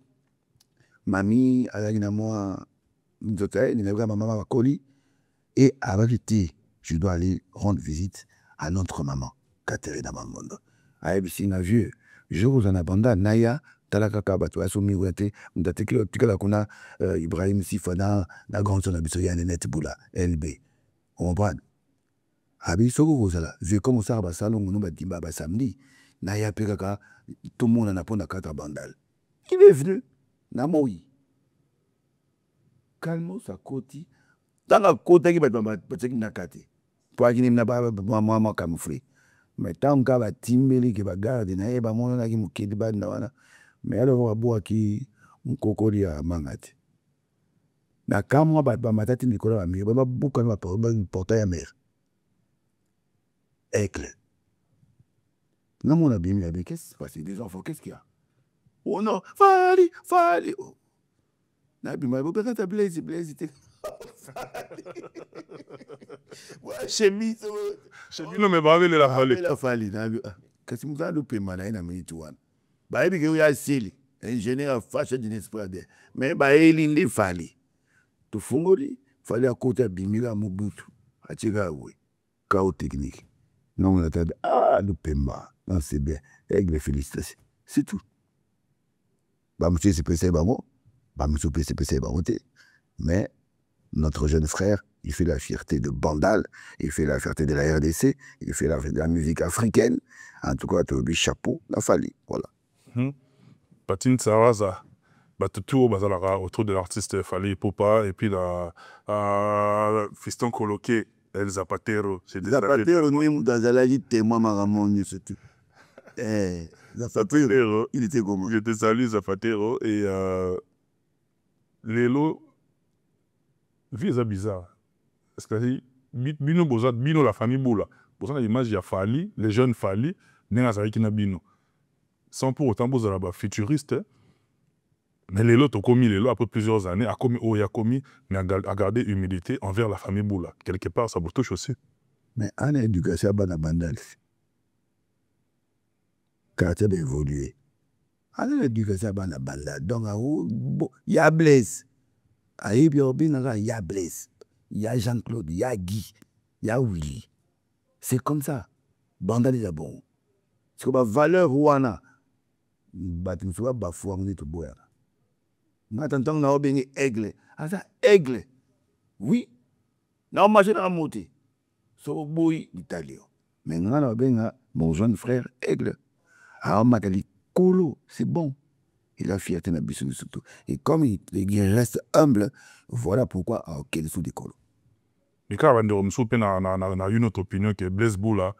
mami azalaki na mwa maman Bakoli et avec dit je dois aller rendre visite à notre maman Catherine Mangondo ayebi na vieux jour aux anabanda naya talaka kabato asomi wete mdate tikala kuna Ibrahim Sifana na grande na biso ya Net Boula LB on comprend abi soko kozala vieux comme ça ba salon no ba dimba ba samedi naya pekaka tout le monde na pona kata bandal il est venu na moi calmo sa koti tanga kota ki bato bateki na kati po akini na ba mama camouflé mais tanga ba timbeli ke ba garde na e ba mona na ki mukedi ba na wana mais alors ba bo ki mukokoli ya mangati na kamwa ba matati ni kola ba mi ba buka ba porta ya mer aigle na mona bimi ya be qu'est-ce parce des enfants qu'est-ce qu'il y a oh non Fally oh. Na bima bo peka Blaise te wa chemise no me ba vele la Fally na kasi muza do pema na ina minute one ba ebi ke ya sili ingénieur fashion d'esprit de mais ba elinde Fally to fungoli Fally akota bimila Mobutu atika we chaos technique non la tête do pema non c'est bien avec les félicitations c'est tout ba monsieur c'est passé ba mo mais notre jeune frère, il fait la fierté de Bandal, il fait la fierté de la RDC, il fait la musique africaine. En tout cas, tu as chapeau, la Fally, voilà. Patine Saraza, tout autour de l'artiste Fally Ipupa, et puis la fiston coloqué, El Zapatero. Zapatero, nous, dans la vie, témoin, Maramon, c'est tout. Zapatero, il était comment? Il était salué, Zapatero, et Lelo, vie est bizarre. Parce que bino la famille Boula. Pour ça, l'image, il y a Fally, les jeunes Fally, n'engagent pas bino. Sans pour autant, vous avez futuriste. Mais Lelo, tu as commis Lelo après plusieurs années, a commis, mais a gardé humilité envers la famille Boula. Quelque part, ça vous touche aussi. Mais en éducation, il y a bandal. Quartier a évolué. En éducation, il y a bandal. Donc, il y a Blaise. Il y a Blaise. Il y a Jean-Claude. Il y a Guy. Il y a Willy. C'est comme ça. Banda déjà bon. C'est comme la valeur ouana. Batim soit bafouang ni to boya. N'attendant na obéni aigle. Ah ça aigle. Oui. Na marché dans la montée. So boy italien. Mais on a benga mon jeune frère aigle. Ah magali colo, c'est bon. Il a fierté na biso surtout. Et comme il reste humble, voilà pourquoi à quel sous des colo. Mais quand on a une autre opinion que Blaise Boula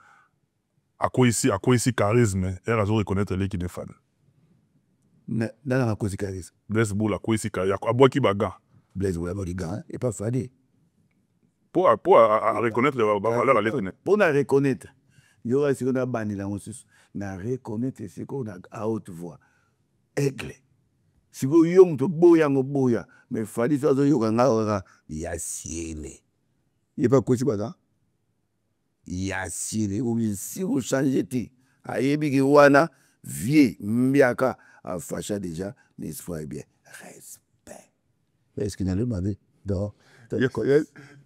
à quoi ici charisme et raison reconnaître les qui est fan. Dans la cause charisme. Blaise Boula quoi ici charisme à bois qui baga. Blaise Boula les gars et pas fadé. Pour reconnaître la valeur à l'éternel. Pour la reconnaître. Il y aura ce qu'on a banni là, on a reconnaître ce qu'on a à haute voix. Aigle. Si vous yong to boya ngo boya, mais fali ça zo yoga nga ya siele. Il n'est pas quoi si bada. Ya siele ou si vous changez ti. Ayebi ki wana vie mbiaka a facha déjà, mais soyez bien respect. Est-ce qu'il n'a le mavé? Non.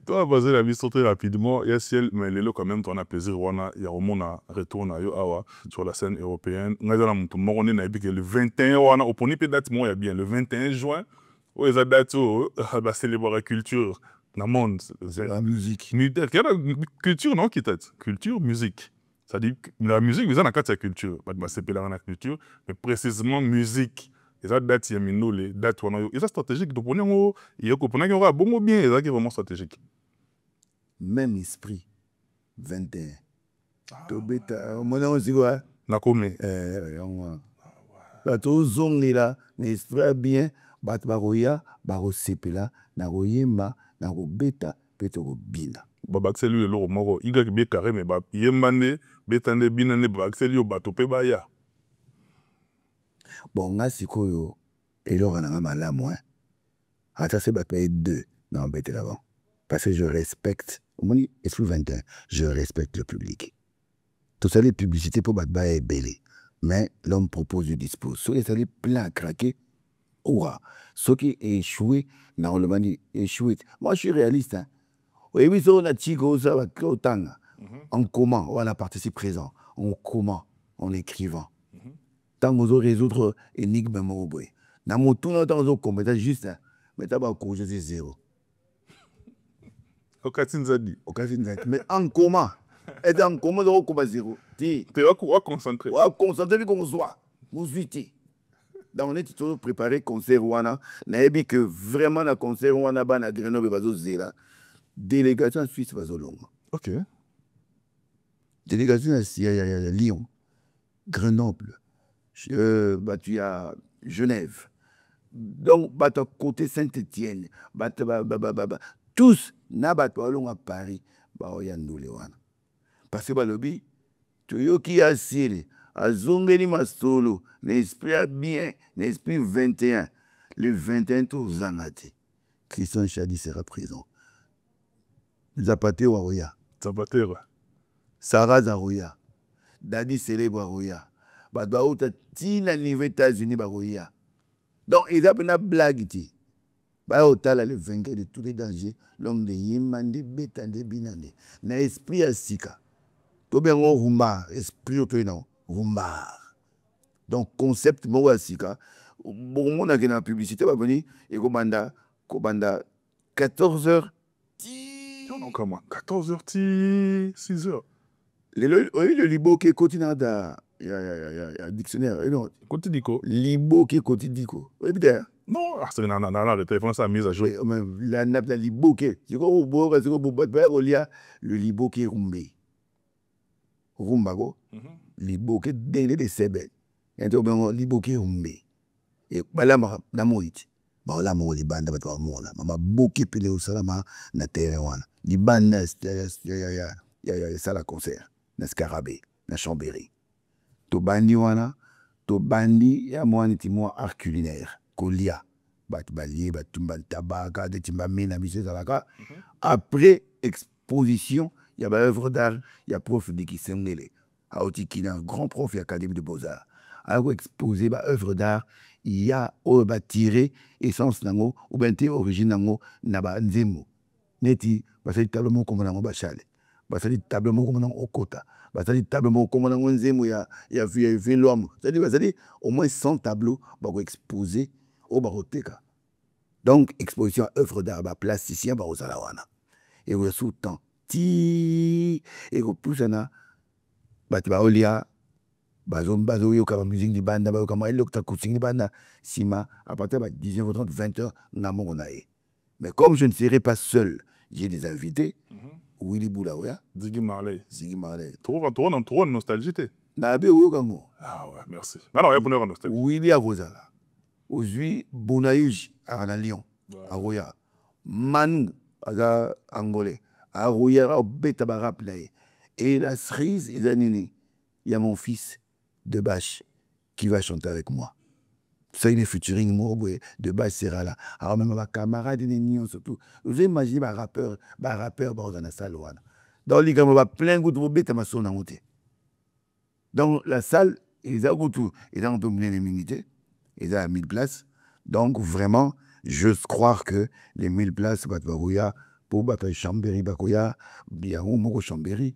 Toi, basé la vie très rapidement, il y a ciel, mais les lots quand même, tu as plaisir, il y a au monde retourne sur la scène européenne. On a le 21, on a opposé date, moi, il y a bien le 21 juin, où ils ont date, bah, célébrer la culture, dans le monde. La musique. Culture, non, qui t'aide? Culture, musique. Ça dit, la musique, vous avez la culture. C'est pas la culture, mais précisément musique. Et ça date, il y a les dates, et ça stratégique. Donc, il y a un bon bien, et ça qui est vraiment stratégique. Même esprit. 21. Tobeta, mon nom aussi quoi? Nakome. La tozong là, l'esprit bien, bat baroya, baro sepela, naroyema, narobeta, petoro bina. Babak lui le loro moro, il be carré mais ba yemane, betane binane babak lui bato pe baya. Bon, nga sikoyo, et là on a malamu hein. Attends, c'est payer 2. Non, bête l'avant. Parce que je respecte, on dit, esprit 21, je respecte le public. Tout ça, les publicités pour battre est belé. Mais l'homme propose, je dispose. Ceux qui sont plein à craquer, ouah. Ceux qui échouent, normalement, échouent. Moi, je suis réaliste. Hein. Oui, on a Tigo, ça va autant. En comment, on a participé présent. En comment, en écrivant. Tant que vous résoudre énigme, dans mon tour, dans vos compétences, juste, mais t'as pas je suis 0. Mais en comment? Et en comment, on va 0. Tu vas concentrer. On va concentrer comme soit. Vous suivez. Dans on est toujours préparé concert wana. N'a que vraiment la concert wana ban à Grenoble bazo zéla. Délégation suisse bazo long. OK. Délégation à Lyon, Grenoble, tu y a Genève. Donc, à côté Saint-Étienne, tous, n'a pas à Paris, parce que lobby, tu as qui a siri, à Zongeli Masolo, l'esprit bien, l'esprit 21, le 21 tour Zangati. Christian Chadi sera présent. Zapate Warouya. Zapate, Sarah Zarouya. Dadi célèbre Warouya. Badbaouta tina niveau États-Unis Barouya. Donc, ils ont une blague. Baouta le vainqueur de tous les dangers. L'homme de Yimandi, Betande, Binande. Na esprit à Sika. Tout bien, on rumbar. Esprit au non. Rumbar. Donc, concept, moi, à Sika. Bon, on a une la publicité, va venir. Et Kobanda, 14h. Non, comment 14h, 6h. Le libo qui est continent il y a un dictionnaire. Quotidico. Libo qui est quotidico. Oui, bien. Non, c'est le téléphone, ça a mis à jour. La libo qui est. Le libo qui est rumbé. Rumbago. Libo qui est délai de sebe. Et donc, libo qui est rumbé. Et là, la moïte. Bah, là, moi, les bandes, bah, toi, moi, là. Maman, beaucoup de au salama, na terrain, les bandes, il y a ça, la concert. Na scarabée, na chambéry. To bandi wana, to bandi, ya moi, niti moi, art culinaire. Kolia. Bat balier, bat tumban tabac, de timbamina, monsieur Zalaka. Après exposition, il y a une œuvre d'art, il y a prof de qui s'en est. Aouti qui est un grand prof de l'Académie de Beaux-Arts. Alors, exposer une œuvre d'art, il y a tiré essence nango, ou bien origine nango, naba nzemo. Neti, parce que tellement comme nango bachale. basali table moko komona okota basali table moko komona nzembo ya loamo c'est-à-dire basali au moins 100 tableaux bakoexpose oyo bakoteka donc exposition ya œuvre d'art baplasticien bakozala wana ekoya sous temps ti ekopusana bato baolia bazoyoka bamusike libanda bayoka maeloko acoustique libanda nsima à partir de 19h30 20h nga moko na ye mais comme je ne serai pas seul j'ai des invités Willy Boulaouya Ziggy Marley trop nostalgie te na be oyoka ngo ah ouais merci non ya bonheur nostalgie Willy akozala ozwi Bonaïj à Lyon aroya Manu aza angolais aroya obeta barap na ye et la cerise ezanini il y a mon fils de Bâche qui va chanter avec moi. Ça, il est featuring moi, de Bâche sera là. Alors, même ma camarade, surtout. Vous imaginez, un rappeur, dans la salle. Dans les gars, plein de goûts, bête à ma son en monté. Dans la salle, ils ont tout. Ils ont un peu les minutes. Ils ont 1000 places. Donc, vraiment, j'ose croire que les 1000 places, pour battre Chambéry, Bakoya, il y a un mot Chambéry,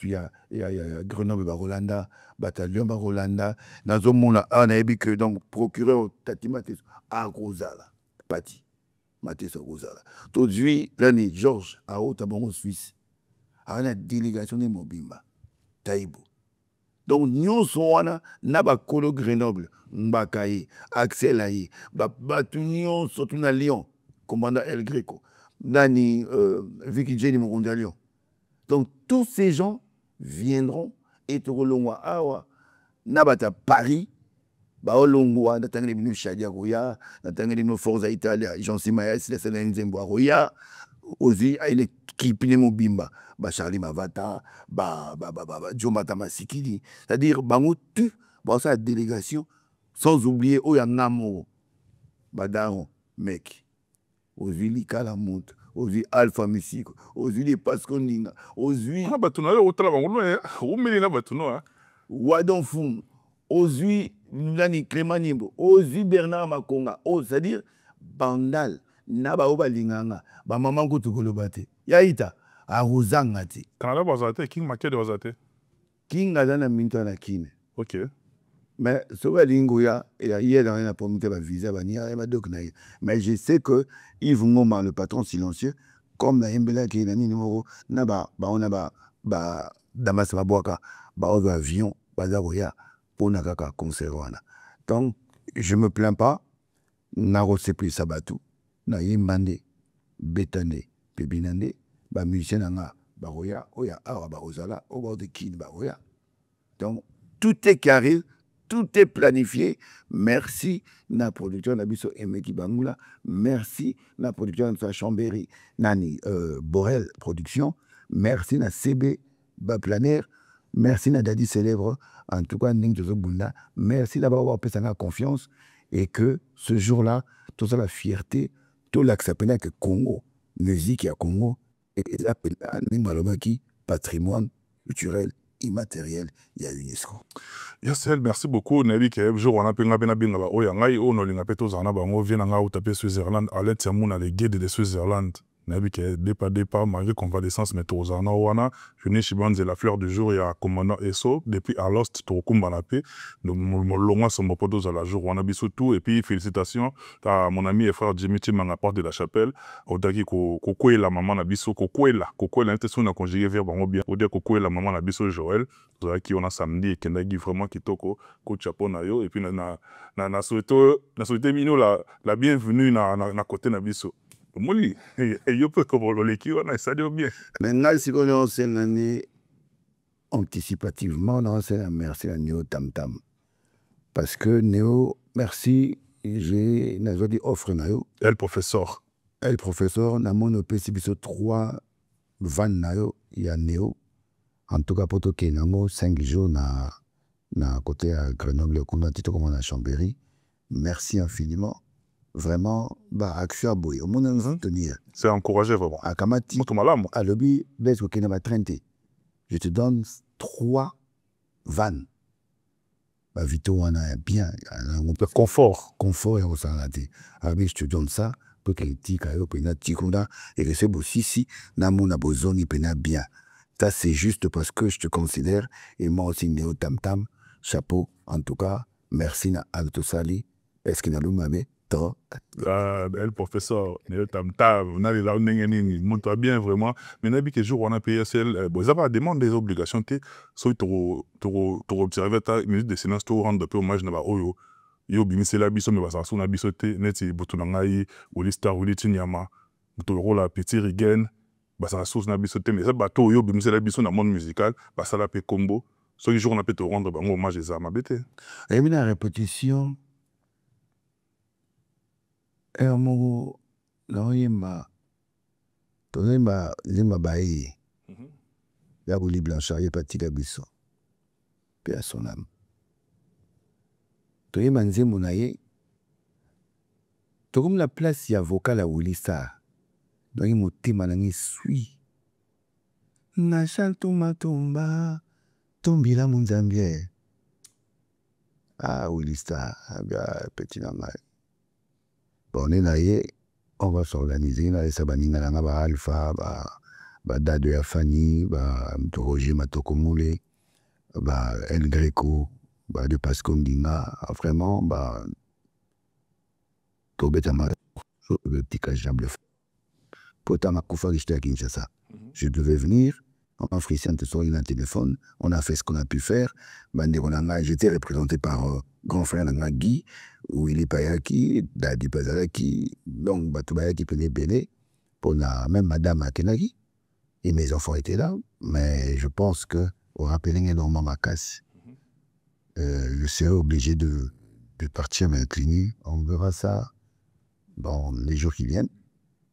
il y a Grenoble, Rolanda, Lyon, Rolanda, dans un monde, on a vu que donc procureur Tati Maté à Rosala, Pati, Maté sur Rosala. Aujourd'hui, l'année Georges à Otabon Suisse, à la délégation de Mobimba, Taïbo. Donc, nous sommes na Bakolo Grenoble, Mbakaye, Axel Aye, Batunion, surtout na Lyon, commandant El Greco. Nani, Vicky Jenny Lyon. Donc, tous ces gens viendront et te relongwa. Awa, Nabata Paris, Baolongwa, Natangeli Minu Shadia Roya, Natangeli no Forza Italia, Jean Simaya, Silesana Nzembo Roya, Ozi, il est Kipine Mobimba, Charlie Mavata, Jomata Masikidi. C'est-à-dire, Bango, tu, sa délégation, sans oublier Oyangamo, Badaron, mec. Ozuli Kalamout, Ozuli Alpha Musique, Ozuli Pasconinga, Ozuli Wadon Fum, Ozuli Nani Clémanimbo, Ozuli Bernard Makonga, c'est-à-dire Bandal, Naba Obalinganga, Maman Koutukolobate, Yaïta, Arozangati. Canada Bazate, King Makede Bazate. King Azana Mintana Kine. Ok. Mais ce Lingoya, il a hier dans la promotion de visa, mais je sais que Yves Ngoma, le patron silencieux, comme la Mbela qui est le numéro, on a Damas Maboaka, avion, Bazaroya, pour Nakaka conservana. Donc, je ne me plains pas, Naro Sepli Sabatou, Naïm Mande, Betane, Pébinande, musicien Nanga, Baroya, Oya, Awa Barozala, au bord de Kid Baroya. Donc, tout est carré. Tout est planifié. Merci la production de Bisso Emeki Bangoula. Merci la production de Chambéry Nani Borel Production. Merci la CB Baplaner. Merci la Dadi Célèbre. En tout cas, Ning Bunda. Merci d'avoir fait sa confiance et que ce jour-là, tout ça, la fierté, tout l'accepter que Congo, musique à Congo, et ça, patrimoine culturel immatériel, il y a UNESCO. Yassel, merci beaucoup. Nabi Keb, jour on a pu ngabena binga ba oyangai o no linga peto zana ba ngo viena nga ou taper Switzerland à l'aide de les guides de Switzerland. Nabi Keb départ malgré convalescence mais to zana wana je n'ai chibanze la fleur du jour ya commandant Esso depuis à Lost to kumba pe no longa somo poto za la jour wana biso tout et puis félicitations à mon ami et frère Jimmy Timanga porte de la chapelle odaki ko la maman na biso ko la intention na conjuguer vers bango bien odaki ko la maman na biso Joël qui on a samedi et kendagi vraiment kitoko ko chapeau na yo et puis na souhaité mino la bienvenue na côté na biso. Moli, je peux comprendre l'équipe, on a ça bien. Maintenant, si on a une année anticipativement, on a une merci à Néo Tam Tam. Parce que Néo, merci, j'ai une offre. Elle, professeur. Elle, professeur, on a mon PC 3 vannes, il y a Néo. En tout cas, pour tout cas, 5 jours na côté à Grenoble, comme on a Chambéry. Merci infiniment. Vraiment, action à boy. Au monde, on tenir. C'est encouragé vraiment. À Kamati, à lobby, best au Kenya 30. Je te donne 3 vannes. Vito, on a bien. Confort. Confort et on s'en a dit. Alors, je te donne ça pour que tu aies un petit et que c'est beau si, n'a mon besoin, il peut bien. Ça, c'est juste parce que je te considère, et moi aussi, Néo Tam Tam, chapeau, en tout cas, merci na Alto Sali, est-ce qu'il y a l'oumame, toi? El professeur, Néo Tam Tam, on a les launengenini, montre bien vraiment. Mais n'habit que jour on a PSL, bon, ça va demander des obligations, soit tu observes ta minute de silence, tu rends un peu hommage na ba oyo. Yo bimise la biso, mais ça na biso te, neti butunangai, ou l'histoire, ou l'itinyama, butu la petit rigen, ça source na biso te, mais ça bateau yo bimise la biso na monde musical, ça la pe combo. Ce jour on a pu te rendre un hommage à ma bête. Et bien la répétition, et un mot, non, il m'a baillé. Il y a Willy Blanchard, il y a Pati Gabuisson. Paix à son âme. Tu m'a dit, mon aïe, tu comme la place, il y a vocal à Willy Star. Donc il m'a dit, manangi suit. Na chantuma tomba, tombila mon zambie. Ah, Willy Star, petit normal. Bon, on va s'organiser, on va s'organiser, on va Alpha, Dado Yafani, Roger Matokomoule, El Greco, de Pascal Ndinga, vraiment, Tobetama, le petit cajable. Pourtant, ma koufa, j'étais à Kinshasa. Je devais venir, on m'a frissé un téléphone, on a fait ce qu'on a pu faire. J'étais représenté par grand frère Guy, Willy Payaki, Dadi Pazalaki, donc Batoubayaki Pene Bene, pour même Madame Akenagi. Et mes enfants étaient là, mais je pense que, au rappel énormément ma casse, je serai obligé de partir m'incliner. On verra ça dans les jours qui viennent.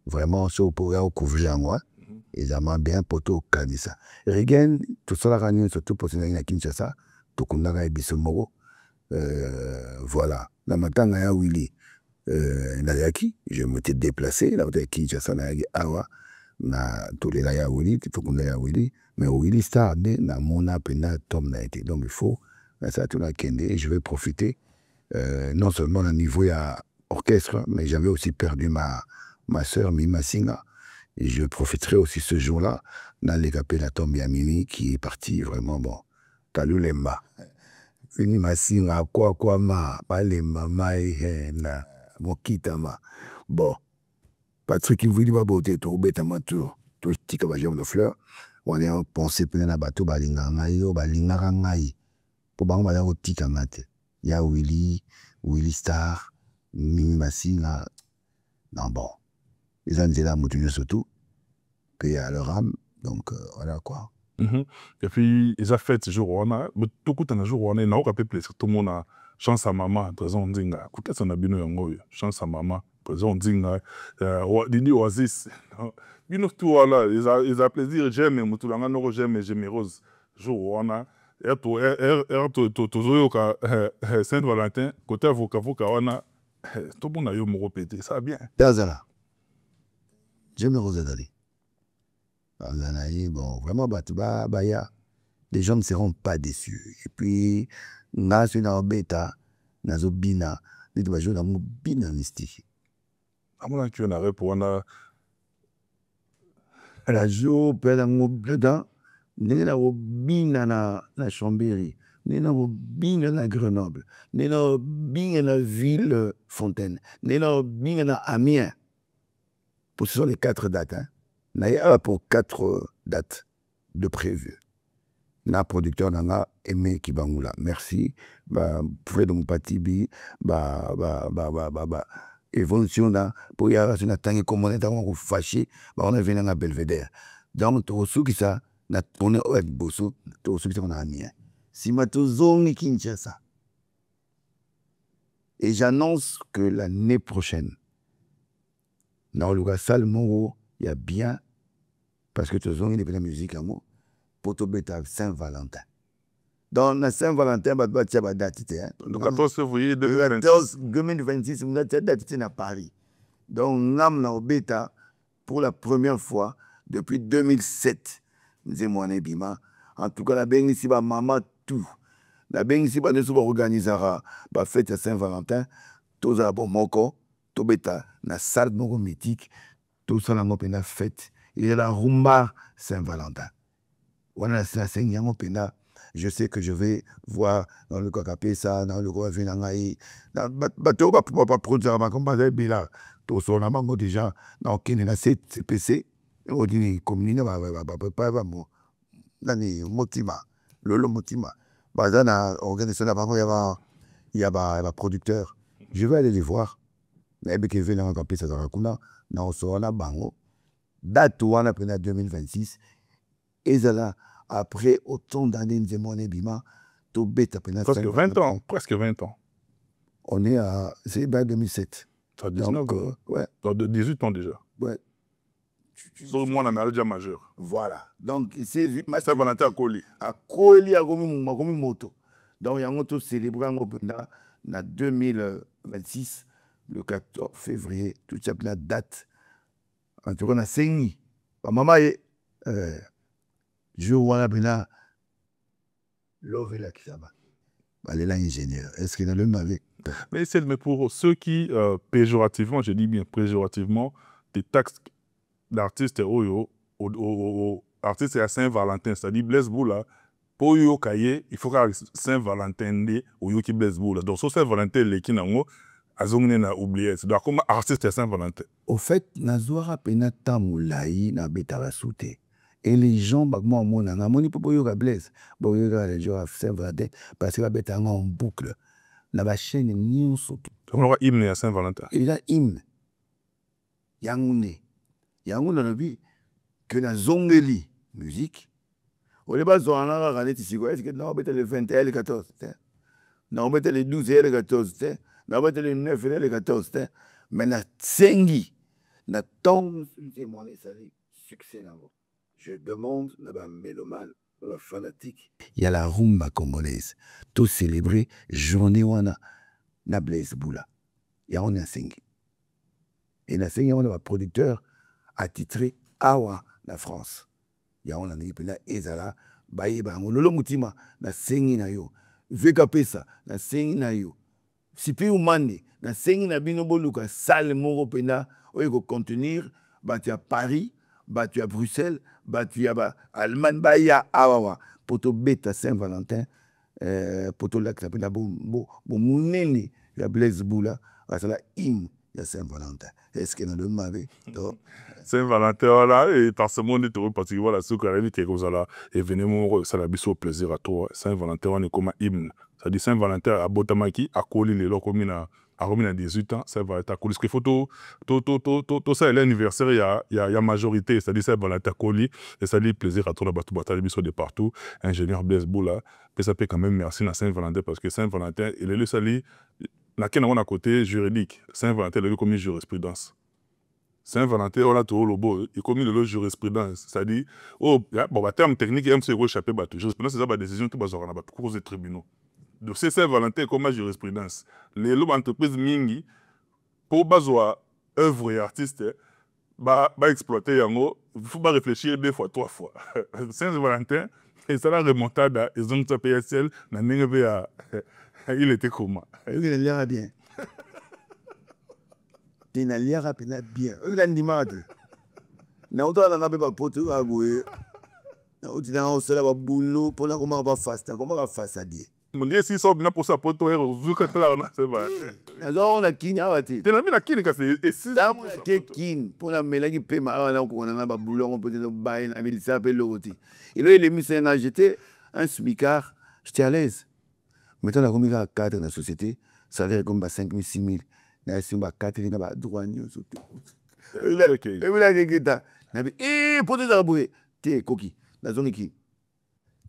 Vraiment, ça pourrait couvrir en moi. Et ça m'a bien porté au Kanisa. Regen, tout ça, la réunion, surtout pour ce à Kinshasa, tout comme la Bisomoro. Voilà. La matin, il y a Willy. Nayaki, je m'étais déplacé, là, à Kinshasa, Awa. Na tous les gars Willy, il faut qu'on aille à Willy, mais Willy Star, na mona pena tom na été. Donc il faut, ça tout la kende, et je vais profiter, non seulement au niveau à orchestre, mais j'avais aussi perdu ma sœur Mima Singa, et je profiterai aussi ce jour-là, dans les capés la tombe Yamini, qui est parti vraiment bon. Talou lemba. Mima Singa, quoi ma lemba, na mokitama. Bon. Patrick il voulait pas beauté tout bête à tout petit comme de fleurs on est pensé plein à bateau balinga ngai pour ba on va au petit kamate il y a Willy Star Mimi Massinga non bon ils ont là moutonné surtout payer à leur âme donc voilà quoi. Et puis ils ont fait ce jour on a tout coup un jour on est n'a pas plaisir tout le monde a chance à maman présent dinga coup ça n'a bien eu chance à maman présent dinga dini oasis you know tout là ils a plaisir j'aime mais tout là non j'aime généreuse jour on a tout zoyoka Saint-Valentin côté avocat on a tout le monde a eu mon répété ça bien Dazala j'aime le rose d'aller bon vraiment les gens ne seront pas déçus et puis na sur na bêta na zobina les deux jours na mobina mystique à mon avis on a pour on a la jour pela ngobda nena obina na Chambéry nena obina na Grenoble nena obina na ville Fontaine nena obina na Amiens pour ce sont les 4 dates hein. Pour 4 dates de prévues. Na producteur nanga Aimé Kibangula. Merci. Fred Mpatibi. Évolution na pour y avoir une attaque commune on fâché. On est venu à Belvédère. Donc tout ce qui ça na tourné au Bosso. Tout ce qui on a mis. Si ma tozongi Kinshasa. Et j'annonce que l'année prochaine dans le Salmoro il y a bien parce que tu as de la musique à moi pour te mettre Saint-Valentin. Dans la Saint-Valentin, tu as une date. Le 14 février 2026, on a une date à Paris. Donc, on a bêta pour la première fois depuis 2007. Nous avons bima. En tout cas, la benne ici, maman, tout. La benne ici, nous organisera la fête à Saint-Valentin. Tout ça, bon, moko, tout bêta, la salle mythique, tout ça, la fête. Il y a la rumba Saint-Valentin. Je sais que je vais voir dans le Kakapé ça, dans le Roi Venangaï, dans le produire ma compagnie, Bila, tout son amango déjà, dans Kenya, CPC, on dit, comme Nina, Nani, Motima, Lolo Motima, Bazana, organisation d'avant, il y a producteur. Je vais aller les voir. Mais que veut dans Kakapé ça, dans le Kuna, dans le Bango, date où on a pris en 2026, et là, après autant d'années de mon ébima, tout bête à peine. Presque 20 ans, presque 20 ans. On est à, c'est 2007. Ça 19 ans. Ouais. Donc de 18 ans déjà. Ouais. Sauf moi, on a déjà majeur. Voilà. Donc, c'est Saint-Valentin à Koli. À Koli, à Gomi Moto. Donc, il y a un autre célébré en 2026, le 14 février, toute la date. En tout cas, on a saigné. Maman, je vois là, l'ove là qui s'abat. Elle est là, ingénieur. Est-ce qu'il a le même avec? Mais pour ceux qui, péjorativement, je dis bien péjorativement, des taxes d'artistes artistes à Saint-Valentin, c'est-à-dire Blaise Boula, pour yo kaye, il faut que Saint-Valentin de ou yo qui Blaise Boula. Donc, sur Saint-Valentin, les qui n'ont pas oublié. C'est donc comme artiste à Saint-Valentin. Au fait, Nazouara pena tamoulaï na betara souté. Et les gens, moi, mon amoni pour yo Blaise, pour yo les gens à Saint-Valentin, parce que la bête en boucle. La chaîne ni surtout. On aura hymne à Saint-Valentin. Il a hymne. Yangoune. Yangoune a vu que na zongeli musique. Au début, on a regardé ici quoi. Est-ce que non, on mettait le 21 et le 14. Non, on mettait le 12 et le 14. Non, on mettait le 9 et le 14. Mais na sengi. Na tombe succès là. Je demande la mélomane, la fanatique. Il y a la rumba congolaise. Tout célébré, journée wana, na Blaise Boula. Il y a on a sengi. Et na sengi, on a un producteur attitré Awa, la France. Il y a on a un équipe là, Ezala, Baye Bango, Lolo Moutima, na sengi na yo. Veka Pesa, na sengi na yo. Sipi Oumane, na sengi na binobo luka, sale moro pena, oyo contenir, bâti à Paris, battu à Bruxelles, battu à Allemagne, Baya, Awawa, Poto Beta Saint-Valentin, Poto Lac, ça peut la Mounene, la Blaise Boula, ça la hymne de Saint-Valentin. Est-ce qu'il y a le mauvais? Saint-Valentin, voilà, et dans ce monde, tu parce que voilà, ce qu'on a dit, et venez mon, ça l'a au plaisir à toi. Saint-Valentin, on est comme un hymne. Ça dit Saint-Valentin à Botamaki, à Koli, les locaux, à Romain à 18 ans, ça va être à Koli. Ce qu'il faut, tout ça, l'anniversaire, il y a majorité, c'est-à-dire ça va être à Koli, et ça dit plaisir à toi, la bataille de partout, ingénieur Blaise Boula, mais ça peut quand même merci à Saint-Valentin, parce que Saint-Valentin, il est le sali, laquelle on a côté juridique, Saint-Valentin, il est comme une jurisprudence. Saint-Valentin, on a tout le beau, il commis le jurisprudence, c'est-à-dire, oh, bon, terme technique, il y a un peu échappé, jurisprudence, c'est ça, décision, tout basera, cours des tribunaux. Donc, c'est Saint-Valentin comme jurisprudence. Les entreprises mingi, pour basoa œuvre et artiste, exploiter yango, il faut pas réfléchir 2 fois, 3 fois. Saint-Valentin, et ça la remontada, ils ont tapé PSL, il était comment? Il a bien. Il a bien. Il a animé. Non, on a pas potu à bouer. On dit non, c'est là boulot pour la comment va faire ça dire. Mon Dieu, si ça bien pour ça pour toi, vu que là c'est vrai. Alors on a qui a été. Tu n'as mis la qui et si ça on a qui pour la mélange pe ma là on a pas boulot on peut dire bail na ville ça appelle l'autre. Et là il est mis c'est un jeté un smicard, j'étais à l'aise. Maintenant la commis à 4 dans la société, salaire comme 5 000 6 000. Na si on va 4 na ba douane surtout. Et là qui ta. Na bi pour te aboué. Té coquille. La zone qui.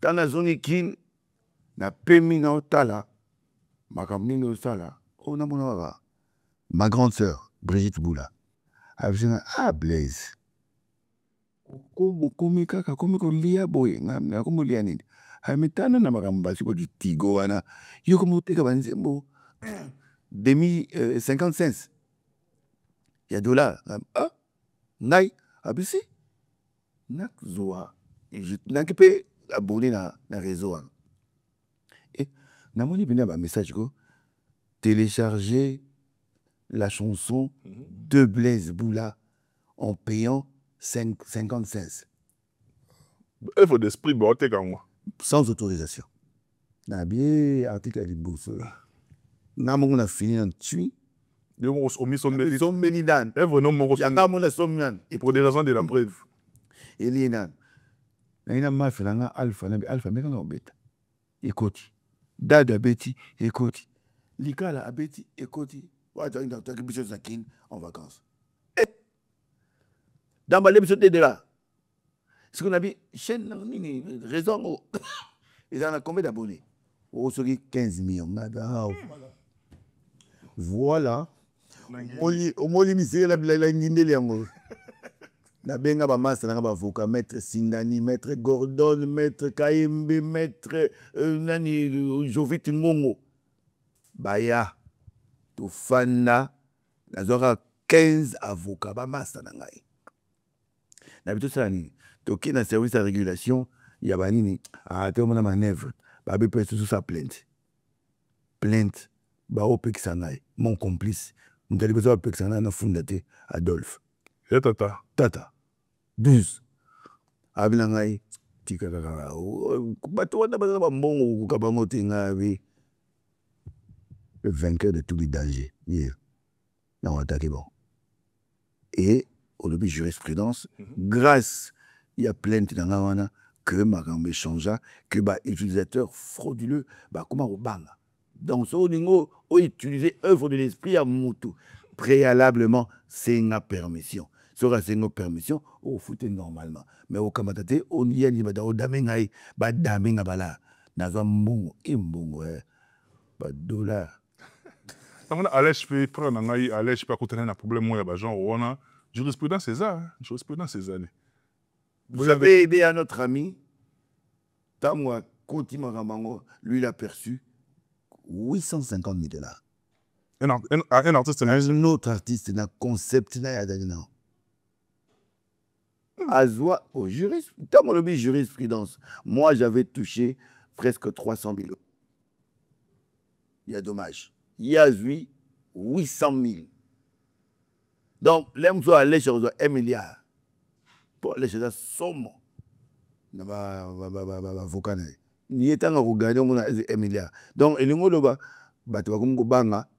Dans la zone qui na pemi na otala makamni na otala on a mon ma grande sœur Brigitte Boula a vu Blaise komi kaka komi ko lia boy na komi lia nini a metana na makamba si ko tigo wana yo komi teka banzembo demi 50 cents ya dollar nai abisi nak zoa na kepe abonné na réseau Namoni bien un message go télécharger la chanson de Blaise Boula en payant 50 cents. œuvre d'esprit, bon, t'es comme moi. Sans autorisation. Na bien article de bourse. Na mon a fini en tui. Au mis son mérite. Son menidan. Œuvre non mon Yanga mon a sommian. et pour des raisons de la preuve. Elinan. Na ina ma filanga alpha na alpha mais non beta. Ekoti. Dada beti ekoti. Likala abeti ekoti. Wa ta inda ta biso zakin en vacances. Dans ma l'épisode de là. Ce qu'on a vu chaîne raison. Ils en ont combien d'abonnés? Oh, 15 millions. Voilà. Au moins, il y a na benga ba master na ba avocat maître Sindani, maître Gordon, maître Kaimbe, maître nani Jovit Ngongo. Baya to fana na zora 15 avocats ba master na ngai. Na bitu sani to ki na service de régulation ya banini a te mona manœuvre ba be peut sous sa plainte. Plainte ba opek sanai mon complice. M'dali besoin opek sanai na fondate Adolphe. Et tata. Tata. 12. Abilangai. Tika kaka. Bato wana baza ba mbongo kukabango tinga bi. Le vainqueur de tous les dangers. Yeah. Non, attaqué bon. Et au début jurisprudence, grâce il y a plainte dans la wana que Magambe changea, que bah utilisateur frauduleux bah comment au banga. Donc ce niveau où utiliser œuvre de l'esprit à Moutou préalablement c'est une permission. Sera c'est une permission au foot normalement. Mais au Kamatate on y a ni bada au damengai ba damenga bala nazo mbongo imbongo ba dollar. On a allège peut prendre un aïe allège pas contenir un problème moi ba genre on a jurisprudence c'est ça, jurisprudence ces années. Vous avez aidé à notre ami Tamwa Koti Maramango, lui il a perçu 850 000 $. Un artiste, un autre artiste, un concept, non. Azwa au jurisprudence. Moi, j'avais touché presque 300 000 €. Il y a dommage. Il y a 800 000. Donc, l'homme soit allé sur 1 milliard. Pour aller chez la somme. Il y a avocat. Il y a un 1 milliard. Donc, il y a une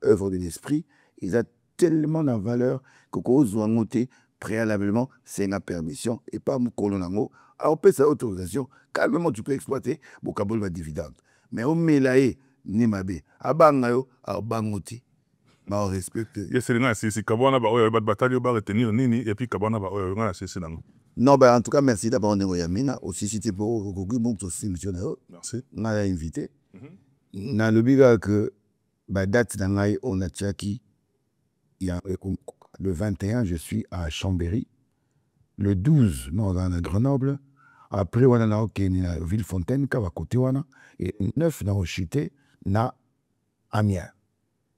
œuvre de l'esprit. Ils ont tellement de valeur que vous avez noté préalablement, c'est une permission et pas mon colonango. Alors, on peut cette autorisation. Calmement, tu peux exploiter pour que dividende. Mais on met là, ni mabé. Abangayo, abangoti. Mais on respecte. Yes, c'est Kabana, bah, bataille, bah, retenir Nini, et puis Kabana, bah, c'est là. Non, bah, en tout cas, merci d'avoir été Yamina. Aussi, si tu peux, merci. On a invité. Dans le biga que, bah, date d'angaï, on a tchaki. Le 21, je suis à Chambéry. Le 12, non, dans Grenoble. Après, on a à Villefontaine, côté et 9, on a Chité, na Amiens.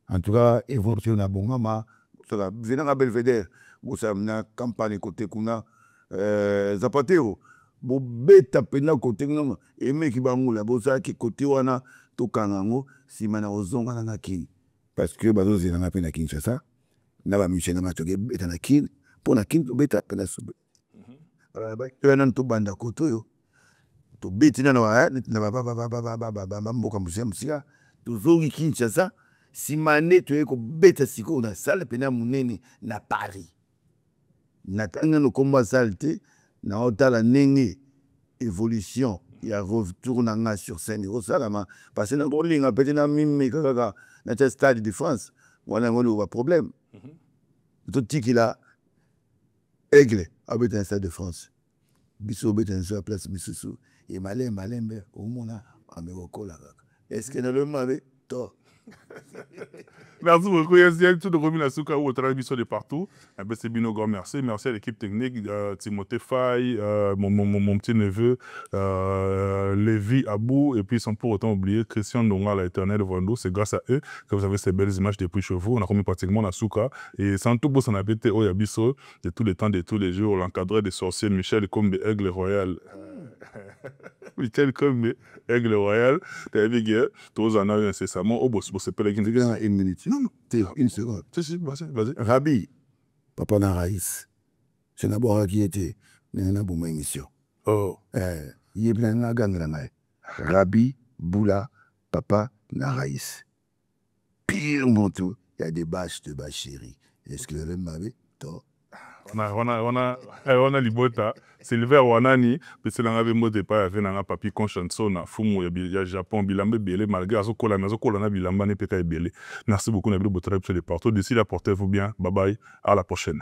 En tout cas, évolution na Bongama, venant à Belvedere, vous savez, na campagne côté kuna Zapatero. Bo beta pena côté non, et mec qui bangoula, bo ça qui côté wana to kangango, si mana ozonga na kini. Parce que bazo zina na pena kini ça. Na ba michel na matoge beta na kini, pour na kini to beta pena sube. Ba to nan to banda koto yo. To beti na wa na ba mboka musika. To zongi Kinshasa. Si mané tu es ko beta siko na salle pena munene na Paris. Na tanga no komba salte na otala nenge évolution ya retour na sur scène au salama parce que na bolinga peut na mimi kaka na stade de France wana ngolo ba problème. Tout tiki là aigle habite un stade de France. Biso habite sur la place Misusu et malembe au mona ameko là. Est-ce que na le mabe to. Merci beaucoup. Il y a tout de remis la souka ou au transmission de partout. C'est Bino, grand merci. Merci à l'équipe technique, Timothée Faye, mon petit neveu, Lévi Abou, et puis sans pour autant oublier Christian Donga, l'éternel de Vando. C'est grâce à eux que vous avez ces belles images depuis chez vous. On a remis pratiquement la souka. Et sans tout beau, ça a été Oyabiso de tous les temps, de tous les jours. L'encadré des sorciers Michel Combe Aigle Royal. Michel Combe Aigle Royal. T'as vu que tous en ont incessamment. Oh, c'est pas les une minute. Non, une seconde. Si, vas-y. Rabi, Papa Naraïs, c'est d'abord qui était, mais on a une émission. Oh. Yeblana Gangranaï. Rabi, Boula, Papa, Naraïs. Pire mon tout, il y a des bâches de bâcherie. Est-ce que vous m'avez tort? On a libota. C'est le verre wanani. Parce que l'on mode pas avec un papi conscientsona. Fumu ya Japon bilambe belé malgré azokola na bilamba ne peka belé. Merci beaucoup na bilo botrep sur les partout. D'ici là portez-vous bien. Bye bye. À la prochaine.